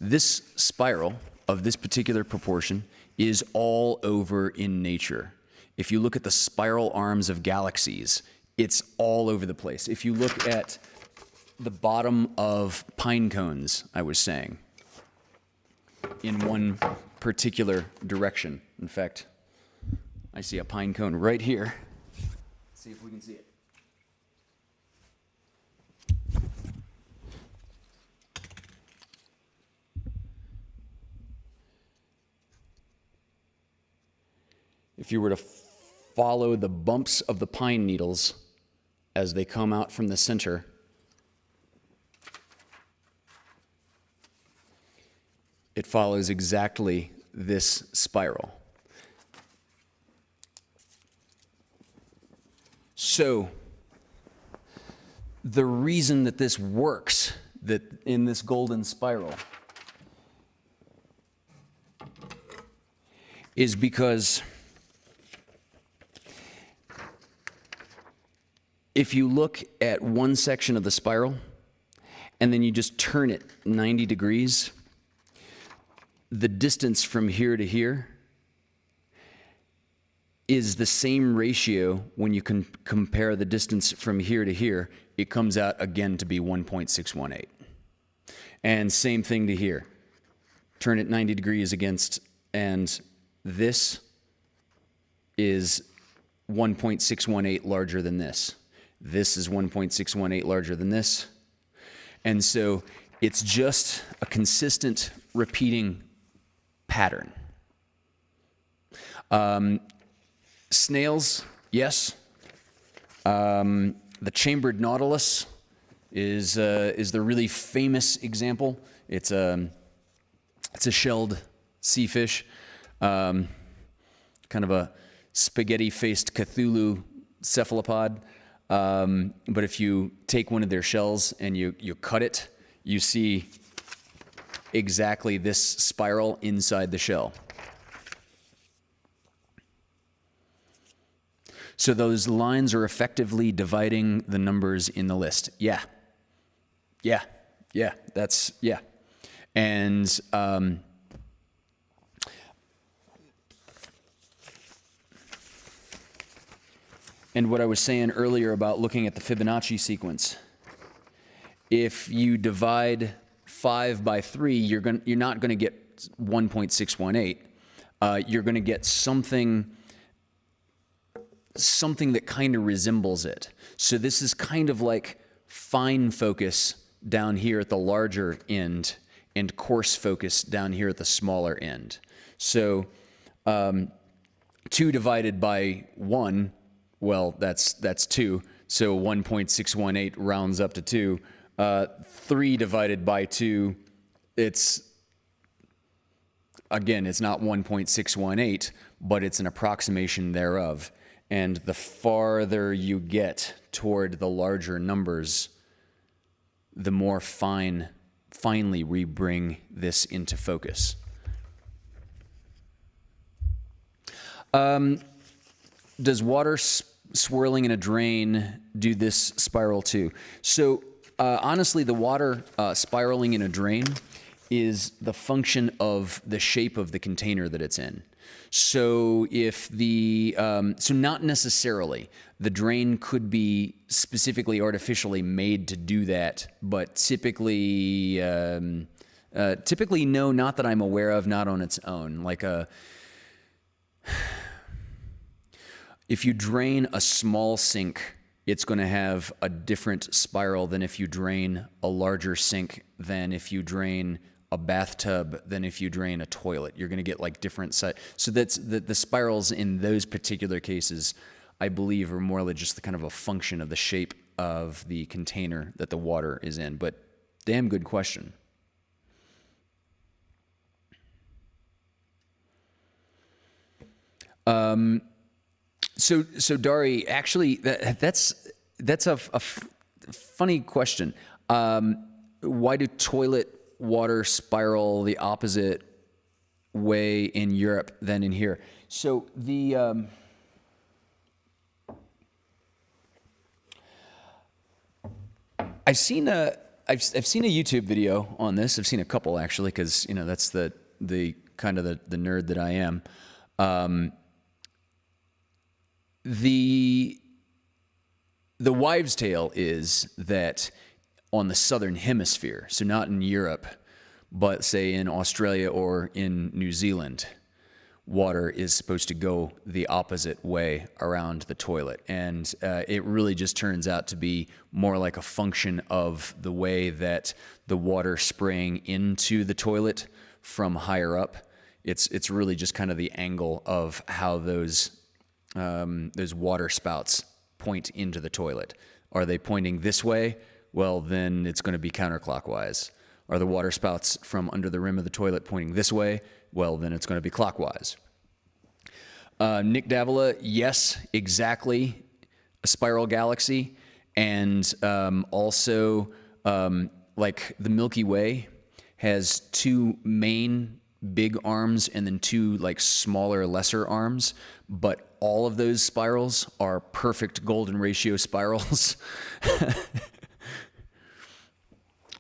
this spiral of this particular proportion is all over in nature. If you look at the spiral arms of galaxies, it's all over the place. If you look at the bottom of pine cones, I was saying, in one particular direction. In fact, I see a pine cone right here. Let's see if we can see it. If you were to follow the bumps of the pine needles as they come out from the center, it follows exactly this spiral. So, the reason that this works, that in this golden spiral, is because if you look at one section of the spiral and then you just turn it 90 degrees, the distance from here to here is the same ratio when you can compare the distance from here to here. It comes out again to be 1.618. And same thing to here. Turn it 90 degrees against, and this is 1.618 larger than this. This is 1.618 larger than this. And so it's just a consistent repeating pattern. Snails, yes. The chambered nautilus is the really famous example. It's a shelled sea fish, kind of a spaghetti-faced Cthulhu cephalopod. But if you take one of their shells and you cut it, you see exactly this spiral inside the shell. So those lines are effectively dividing the numbers in the list. Yeah. And and what I was saying earlier about looking at the Fibonacci sequence, if you divide 5 by 3, you're not going to get 1.618. You're going to get something that kind of resembles it. So this is kind of like fine focus down here at the larger end and coarse focus down here at the smaller end. So 2 divided by 1, well, that's 2. So 1.618 rounds up to 2. 3 divided by 2, it's not 1.618, but it's an approximation thereof. And the farther you get toward the larger numbers, the more finely we bring this into focus. Does water swirling in a drain do this spiral too? So honestly, the water spiraling in a drain is the function of the shape of the container that it's in. So if so not necessarily. The drain could be specifically artificially made to do that, but typically no, not that I'm aware of, not on its own. Like if you drain a small sink, it's going to have a different spiral than if you drain a larger sink, than if you drain a bathtub, than if you drain a toilet. You're going to get like different so that's the spirals in those particular cases, I believe, are more like just the kind of a function of the shape of the container that the water is in. But damn good question. So Dari, actually, that's a funny question. Why do toilet water spiral the opposite way in Europe than in here. So I've seen a YouTube video on this. I've seen a couple actually, because that's the kind of the nerd that I am. The wives' tale is that on the southern hemisphere, so not in Europe, but say in Australia or in New Zealand, water is supposed to go the opposite way around the toilet. And it really just turns out to be more like a function of the way that the water spraying into the toilet from higher up. It's really just kind of the angle of how those water spouts point into the toilet. Are they pointing this way? Well, then it's going to be counterclockwise. Are the water spouts from under the rim of the toilet pointing this way? Well, then it's going to be clockwise. Nick Davila, yes, exactly, a spiral galaxy. And also, like the Milky Way has two main big arms and then two like smaller, lesser arms, but all of those spirals are perfect golden ratio spirals.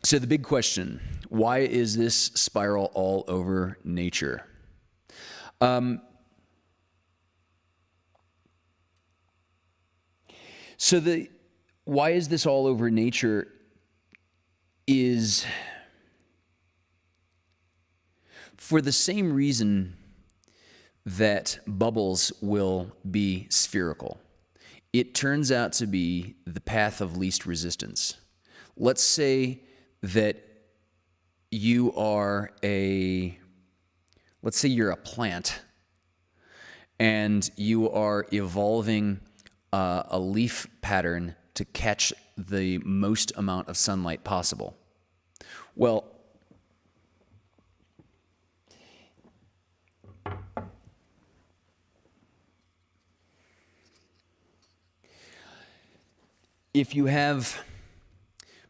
So the big question, why is this spiral all over nature? Why is this all over nature is for the same reason that bubbles will be spherical. It turns out to be the path of least resistance. Let's say that you're a plant and you are evolving a leaf pattern to catch the most amount of sunlight possible. Well, if you have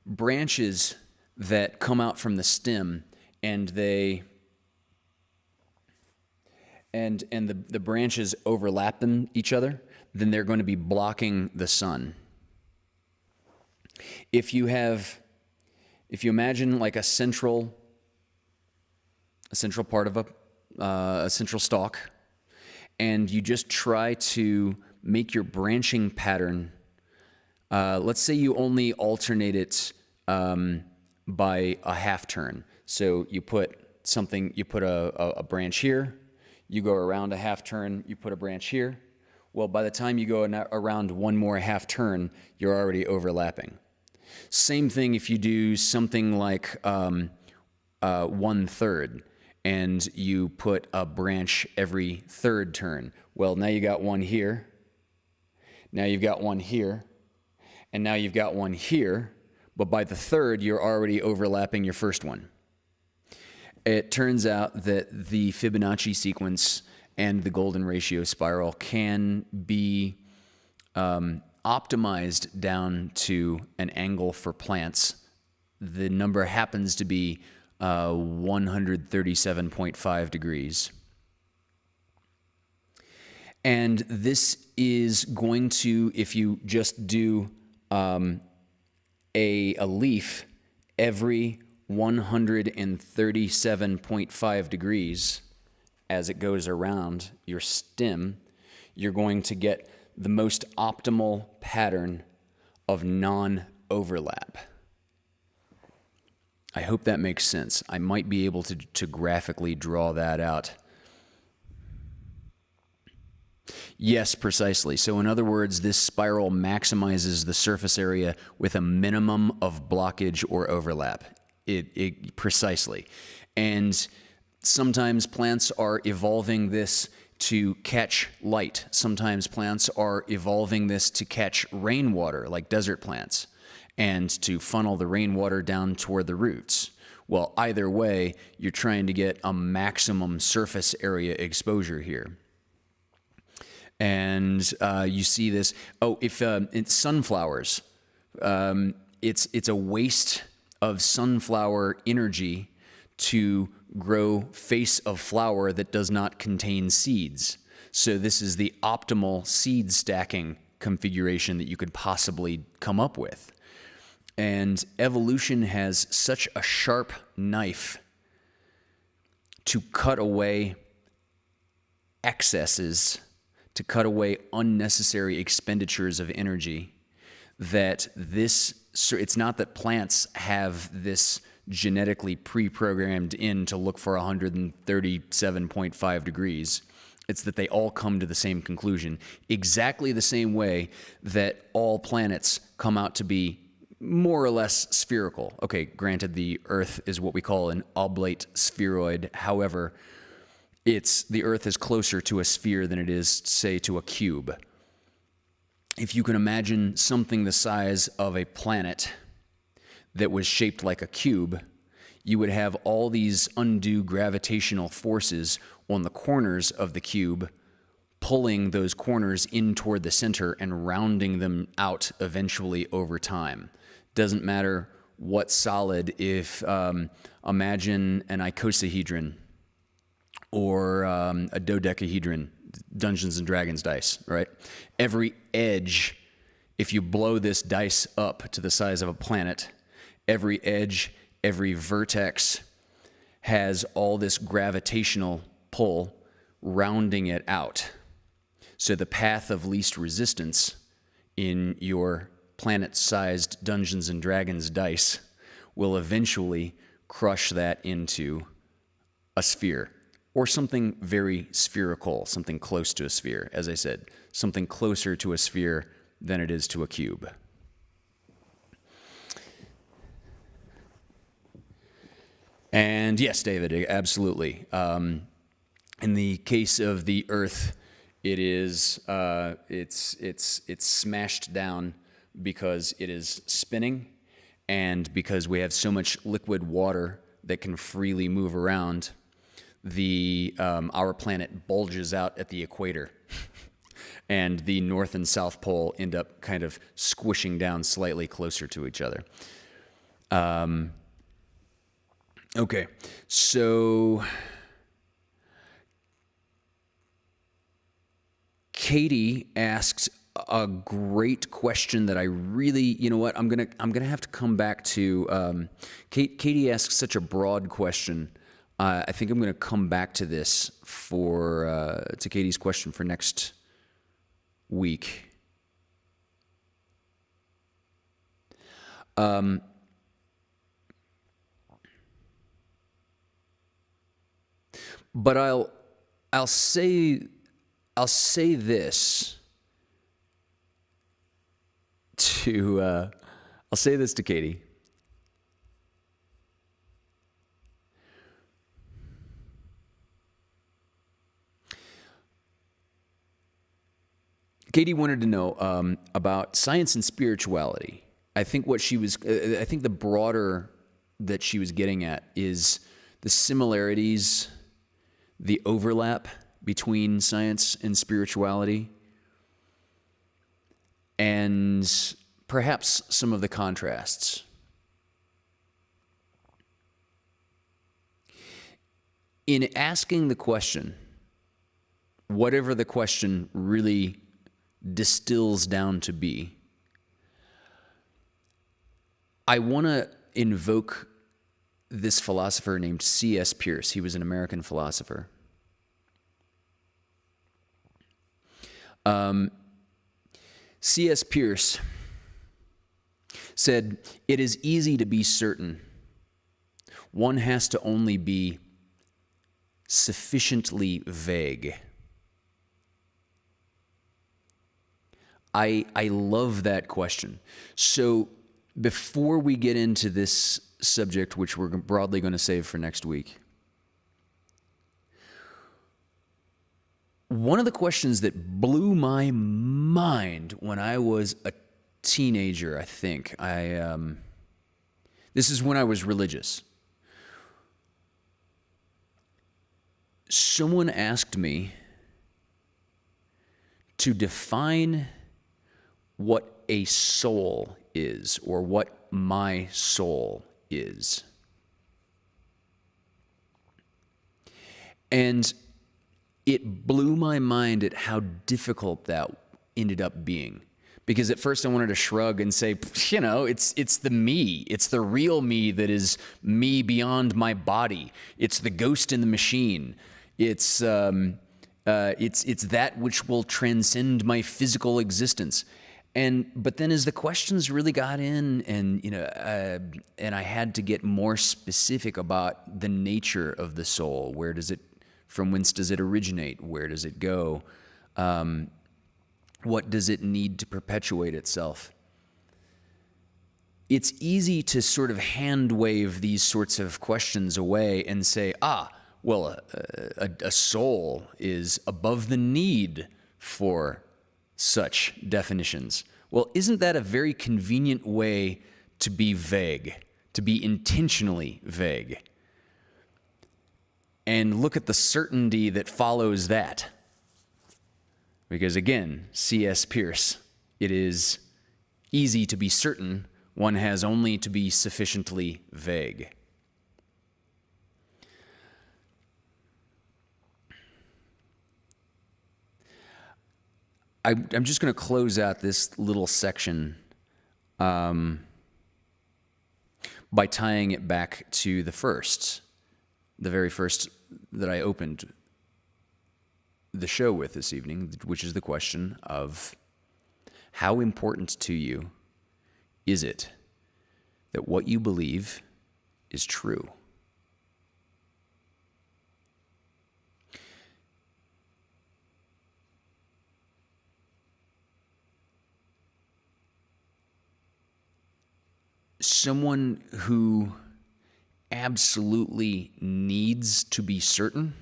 branches that come out from the stem and the branches overlap each other, then they're going to be blocking the sun. If you imagine like a central part of a central stalk, and you just try to make your branching pattern, let's say you only alternate it by a half turn. So you put a branch here, you go around a half turn, you put a branch here. Well, by the time you go around one more half turn, you're already overlapping. Same thing if you do something like 1/3 and you put a branch every third turn. Well, now you got one here, now you've got one here, and now you've got one here, but by the third, you're already overlapping your first one. It turns out that the Fibonacci sequence and the golden ratio spiral can be optimized down to an angle for plants. The number happens to be 137.5 degrees. And this is going to, if you just do a leaf every 137.5 degrees as it goes around your stem, you're going to get the most optimal pattern of non-overlap. I hope that makes sense. I might be able to graphically draw that out. Yes, precisely. So in other words, this spiral maximizes the surface area with a minimum of blockage or overlap. It precisely. And sometimes plants are evolving this to catch light. Sometimes plants are evolving this to catch rainwater, like desert plants, and to funnel the rainwater down toward the roots. Well, either way, you're trying to get a maximum surface area exposure here. And you see this. Oh, if it's sunflowers, it's a waste of sunflower energy to grow face of flower that does not contain seeds. So this is the optimal seed stacking configuration that you could possibly come up with. And evolution has such a sharp knife to cut away excesses, to cut away unnecessary expenditures of energy, that it's not that plants have this genetically pre-programmed in to look for 137.5 degrees. It's that they all come to the same conclusion, exactly the same way that all planets come out to be more or less spherical. Okay, granted, the Earth is what we call an oblate spheroid. However, the Earth is closer to a sphere than it is, say, to a cube. If you can imagine something the size of a planet that was shaped like a cube, you would have all these undue gravitational forces on the corners of the cube, pulling those corners in toward the center and rounding them out eventually over time. Doesn't matter what solid, if imagine an icosahedron or a dodecahedron, Dungeons and Dragons dice, right? Every edge, if you blow this dice up to the size of a planet, every edge, every vertex has all this gravitational pull rounding it out. So the path of least resistance in your planet-sized Dungeons and Dragons dice will eventually crush that into a sphere, or something very spherical, something close to a sphere. As I said, something closer to a sphere than it is to a cube. And yes, David, absolutely. In the case of the Earth, it is it's smashed down because it is spinning, and because we have so much liquid water that can freely move around. Our planet bulges out at the equator, and the North and South Pole end up kind of squishing down slightly closer to each other. Okay, so Katie asked a great question that I really, you know what, I'm gonna have to come back to. Katie asked such a broad question. I think I'm going to come back to this to Katie's question for next week. But I'll say this to Katie. Katie wanted to know about science and spirituality. I think the broader that she was getting at is the similarities, the overlap between science and spirituality, and perhaps some of the contrasts. In asking the question, whatever the question really distills down to be, I want to invoke this philosopher named C.S. Peirce. He was an American philosopher. C.S. Peirce said, "It is easy to be certain. One has to only be sufficiently vague." I love that question. So before we get into this subject, which we're broadly going to save for next week, one of the questions that blew my mind when I was a teenager, I think, this is when I was religious. Someone asked me to define what a soul is, or what my soul is. And it blew my mind at how difficult that ended up being. Because at first I wanted to shrug and say, it's the me. It's the real me that is me beyond my body. It's the ghost in the machine. It's that which will transcend my physical existence. But then as the questions really got in, and I had to get more specific about the nature of the soul. From whence does it originate? Where does it go? What does it need to perpetuate itself? It's easy to sort of hand wave these sorts of questions away and say, a soul is above the need for such definitions. Well, isn't that a very convenient way to be vague, to be intentionally vague? And look at the certainty that follows that. Because again, C.S. Peirce, it is easy to be certain, one has only to be sufficiently vague. I'm just going to close out this little section by tying it back to the very first that I opened the show with this evening, which is the question of how important to you is it that what you believe is true? Someone who absolutely needs to be certain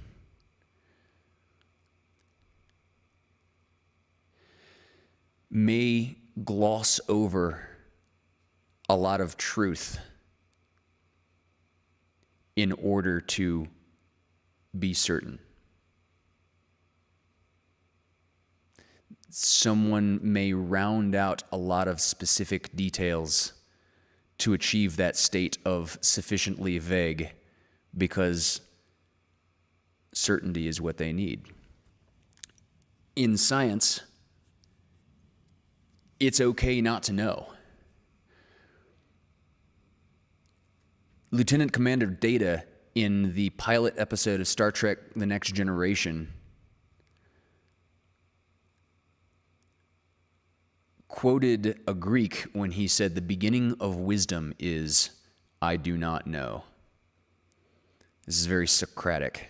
may gloss over a lot of truth in order to be certain. Someone may round out a lot of specific details to achieve that state of sufficiently vague because certainty is what they need. In science, it's okay not to know. Lieutenant Commander Data in the pilot episode of Star Trek The Next Generation quoted a Greek when he said, "The beginning of wisdom is, I do not know." This is very Socratic.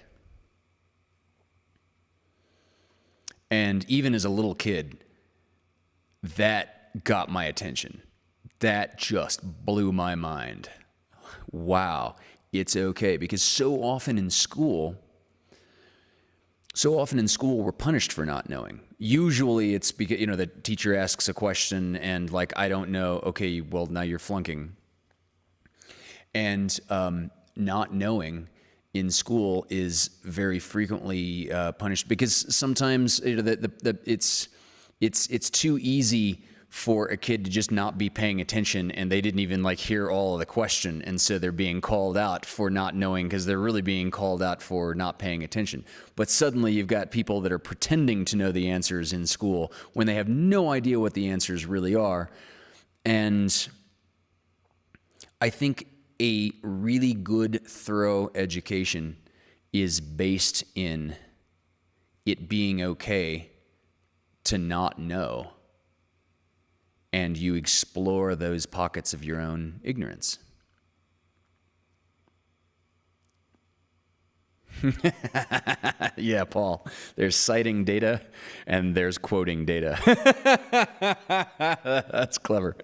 And even as a little kid, that got my attention. That just blew my mind. Wow, it's okay. Because so often in school, we're punished for not knowing. Usually it's because, the teacher asks a question and I don't know. Okay, well, now you're flunking. And not knowing in school is very frequently punished because sometimes it's too easy for a kid to just not be paying attention and they didn't even hear all of the question, and so they're being called out for not knowing because they're really being called out for not paying attention. But suddenly you've got people that are pretending to know the answers in school when they have no idea what the answers really are. And I think a really good, thorough education is based in it being okay to not know, and you explore those pockets of your own ignorance. Yeah, Paul, there's citing data and there's quoting data. That's clever.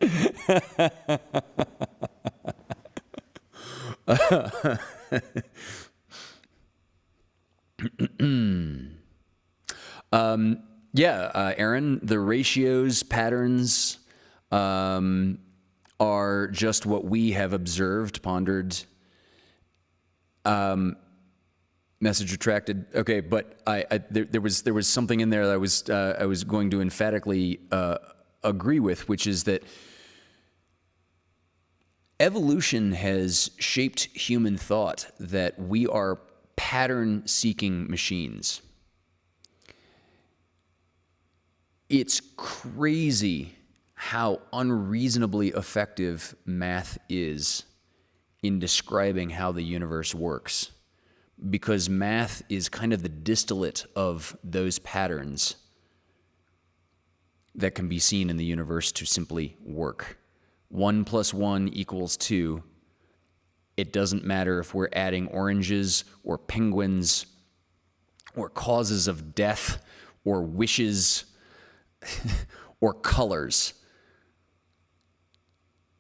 Aaron, the ratios, patterns are just what we have observed, pondered, message retracted. Okay, but there was something in there that I was going to emphatically agree with, which is that evolution has shaped human thought that we are pattern-seeking machines. It's crazy how unreasonably effective math is in describing how the universe works, because math is kind of the distillate of those patterns that can be seen in the universe to simply work. 1 + 1 = 2. It doesn't matter if we're adding oranges or penguins or causes of death or wishes or colors.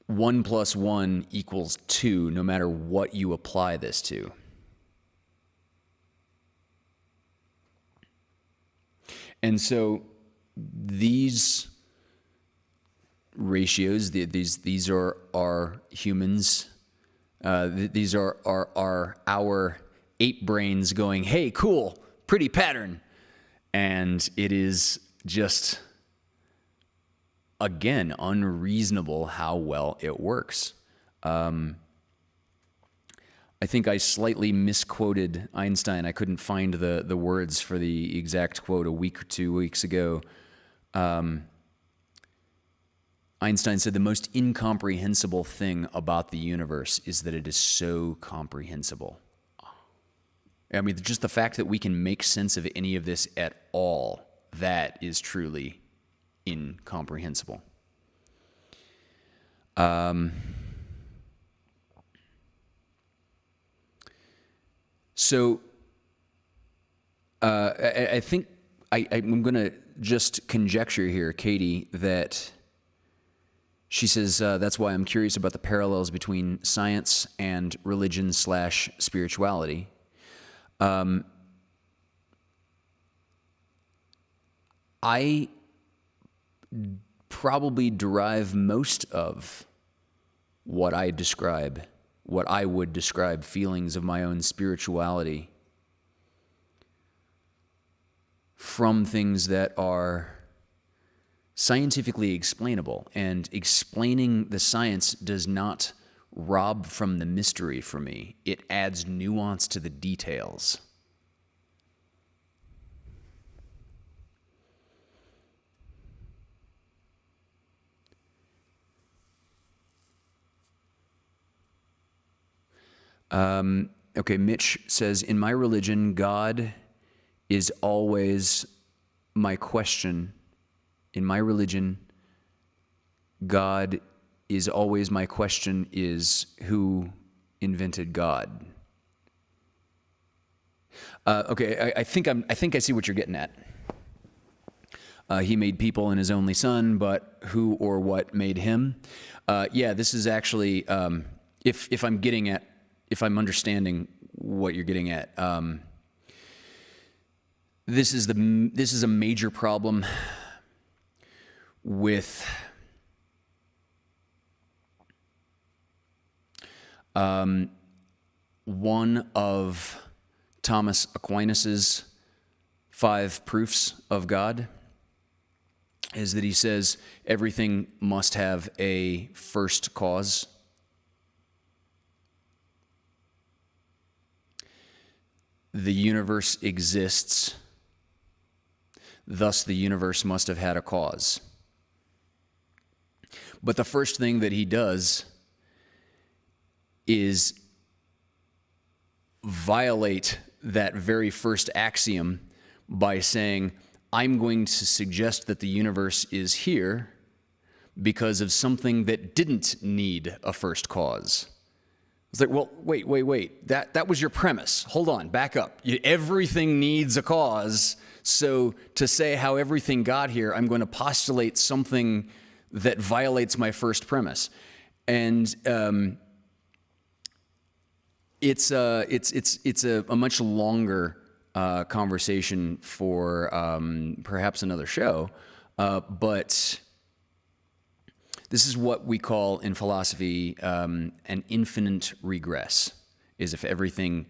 1 + 1 = 2, no matter what you apply this to. And so these ratios, these are our humans. These are our ape brains going, hey, cool, pretty pattern. And it is just, again, unreasonable how well it works. I think I slightly misquoted Einstein. I couldn't find the words for the exact quote a week or 2 weeks ago. Einstein said the most incomprehensible thing about the universe is that it is so comprehensible. I mean, just the fact that we can make sense of any of this at all, that is truly incomprehensible. So I think I'm going to just conjecture here, Katie, that she says, that's why I'm curious about the parallels between science and religion/spirituality. I probably derive most of what I would describe feelings of my own spirituality from things that are scientifically explainable, and explaining the science does not rob from the mystery for me. It adds nuance to the details. Okay, Mitch says, in my religion, God is always my question. In my religion, God is always my question is, who invented God? Okay, I think I see what you're getting at. He made people in his only son, but who or what made him? Yeah, this is actually, if I'm understanding what you're getting at, this is a major problem with one of Thomas Aquinas's 5 proofs of God is that he says everything must have a first cause. The universe exists, thus the universe must have had a cause. But the first thing that he does is violate that very first axiom by saying, I'm going to suggest that the universe is here because of something that didn't need a first cause. It's like, well, wait. That was your premise. Hold on, back up. Everything needs a cause. So to say how everything got here, I'm going to postulate something that violates my first premise. And it's a much longer conversation for perhaps another show, but this is what we call in philosophy an infinite regress, is if everything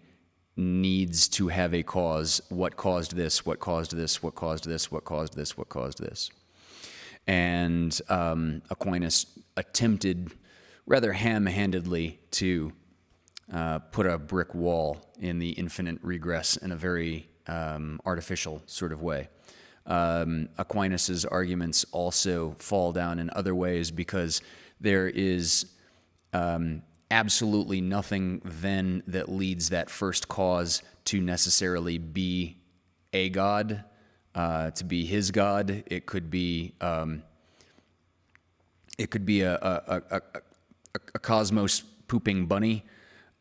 needs to have a cause, what caused this, what caused this, what caused this, what caused this, what caused this. And Aquinas attempted rather ham-handedly to put a brick wall in the infinite regress in a very artificial sort of way. Aquinas's arguments also fall down in other ways because there is absolutely nothing then that leads that first cause to necessarily be a god, to be his god. It could be a cosmos pooping bunny.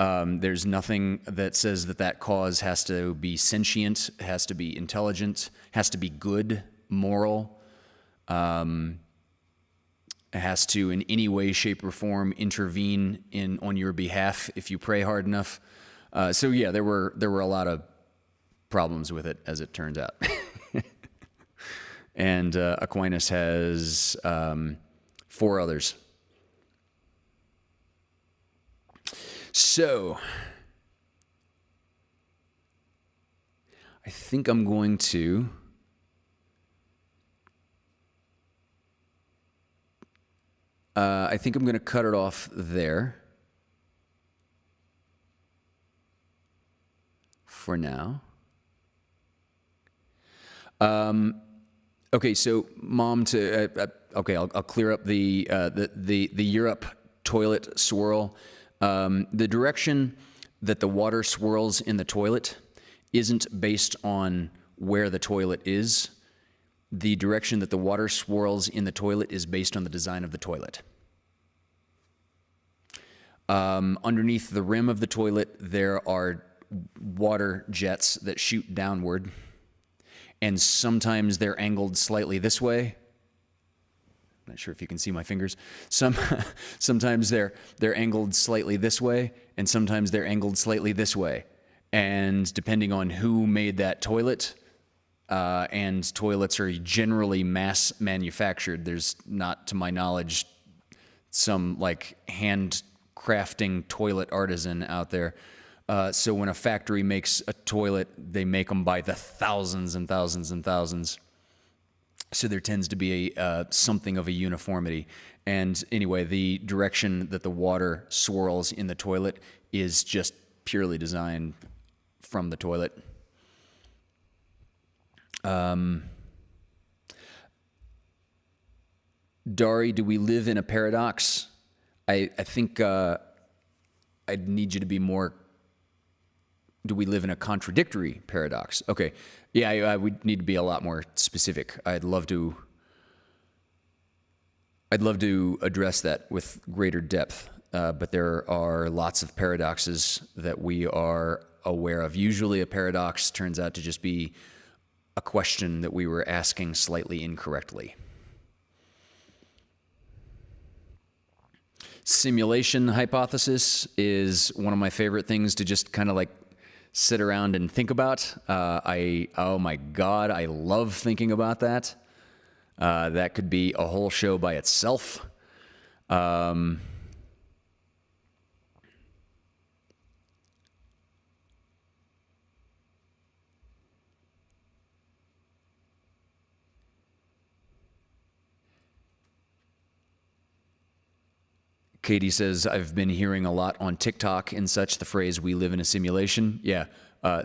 There's nothing that says that cause has to be sentient, has to be intelligent, has to be good, moral, has to in any way, shape, or form intervene on your behalf if you pray hard enough. So yeah, there were a lot of problems with it, as it turns out. And Aquinas has 4 others. So, I think I'm going to cut it off there for now. Okay, so Mom, I'll clear up the Europe toilet swirl. The direction that the water swirls in the toilet isn't based on where the toilet is. The direction that the water swirls in the toilet is based on the design of the toilet. Underneath the rim of the toilet, there are water jets that shoot downward, and sometimes they're angled slightly this way. Not sure if you can see my fingers. Sometimes they're angled slightly this way, and sometimes they're angled slightly this way. And depending on who made that toilet, and toilets are generally mass manufactured. There's not, to my knowledge, some like hand crafting toilet artisan out there. So when a factory makes a toilet, they make them by the thousands and thousands and thousands. So there tends to be something of a uniformity. And anyway, the direction that the water swirls in the toilet is just purely designed from the toilet. Dari, do we live in a paradox? I think I'd need you to be more... Do we live in a contradictory paradox? Okay. Yeah, I would need to be a lot more specific. I'd love to address that with greater depth, but there are lots of paradoxes that we are aware of. Usually a paradox turns out to just be a question that we were asking slightly incorrectly. Simulation hypothesis is one of my favorite things to just kind of like sit around and think about. Oh my God, I love thinking about that. That could be a whole show by itself. Katie says, I've been hearing a lot on TikTok and such, the phrase, we live in a simulation. Yeah,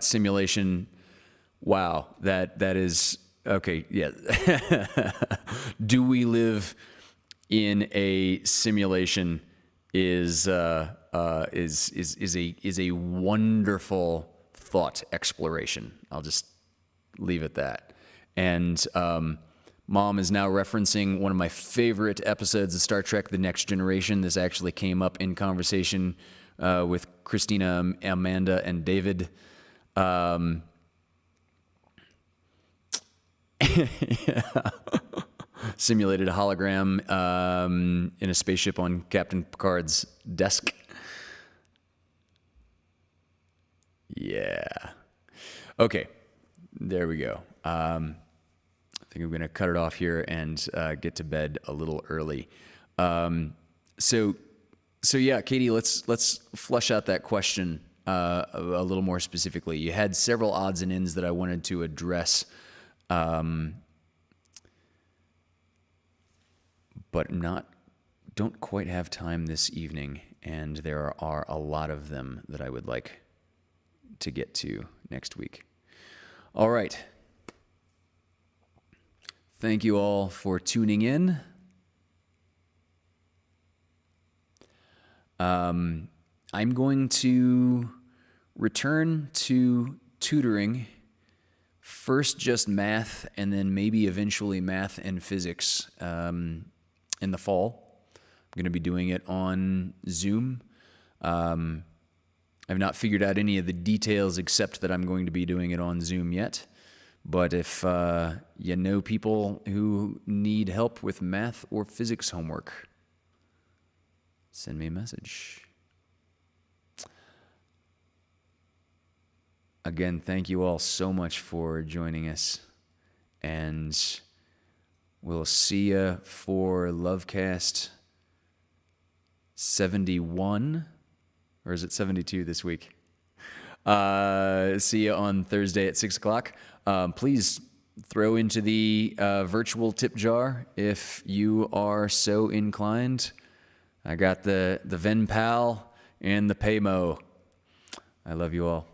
simulation, wow, that is, okay, yeah. Do we live in a simulation is a wonderful thought exploration. I'll just leave it that. And Mom is now referencing one of my favorite episodes of Star Trek, The Next Generation. This actually came up in conversation with Christina, Amanda, and David. Yeah. Simulated a hologram in a spaceship on Captain Picard's desk. Yeah. Okay. There we go. I think I'm going to cut it off here and get to bed a little early. So yeah, Katie, let's flesh out that question a little more specifically. You had several odds and ends that I wanted to address, but don't quite have time this evening. and there are a lot of them that I would like to get to next week. All right. Thank you all for tuning in. I'm going to return to tutoring, first just math, and then maybe eventually math and physics in the fall. I'm going to be doing it on Zoom. I've not figured out any of the details except that I'm going to be doing it on Zoom yet. But if you know people who need help with math or physics homework, send me a message. Again, thank you all so much for joining us. And we'll see you for Lovecast 71. Or is it 72 this week? See you on Thursday at 6 o'clock. Please throw into the virtual tip jar if you are so inclined. I got the Venpal and the Paymo. I love you all.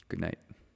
Good night.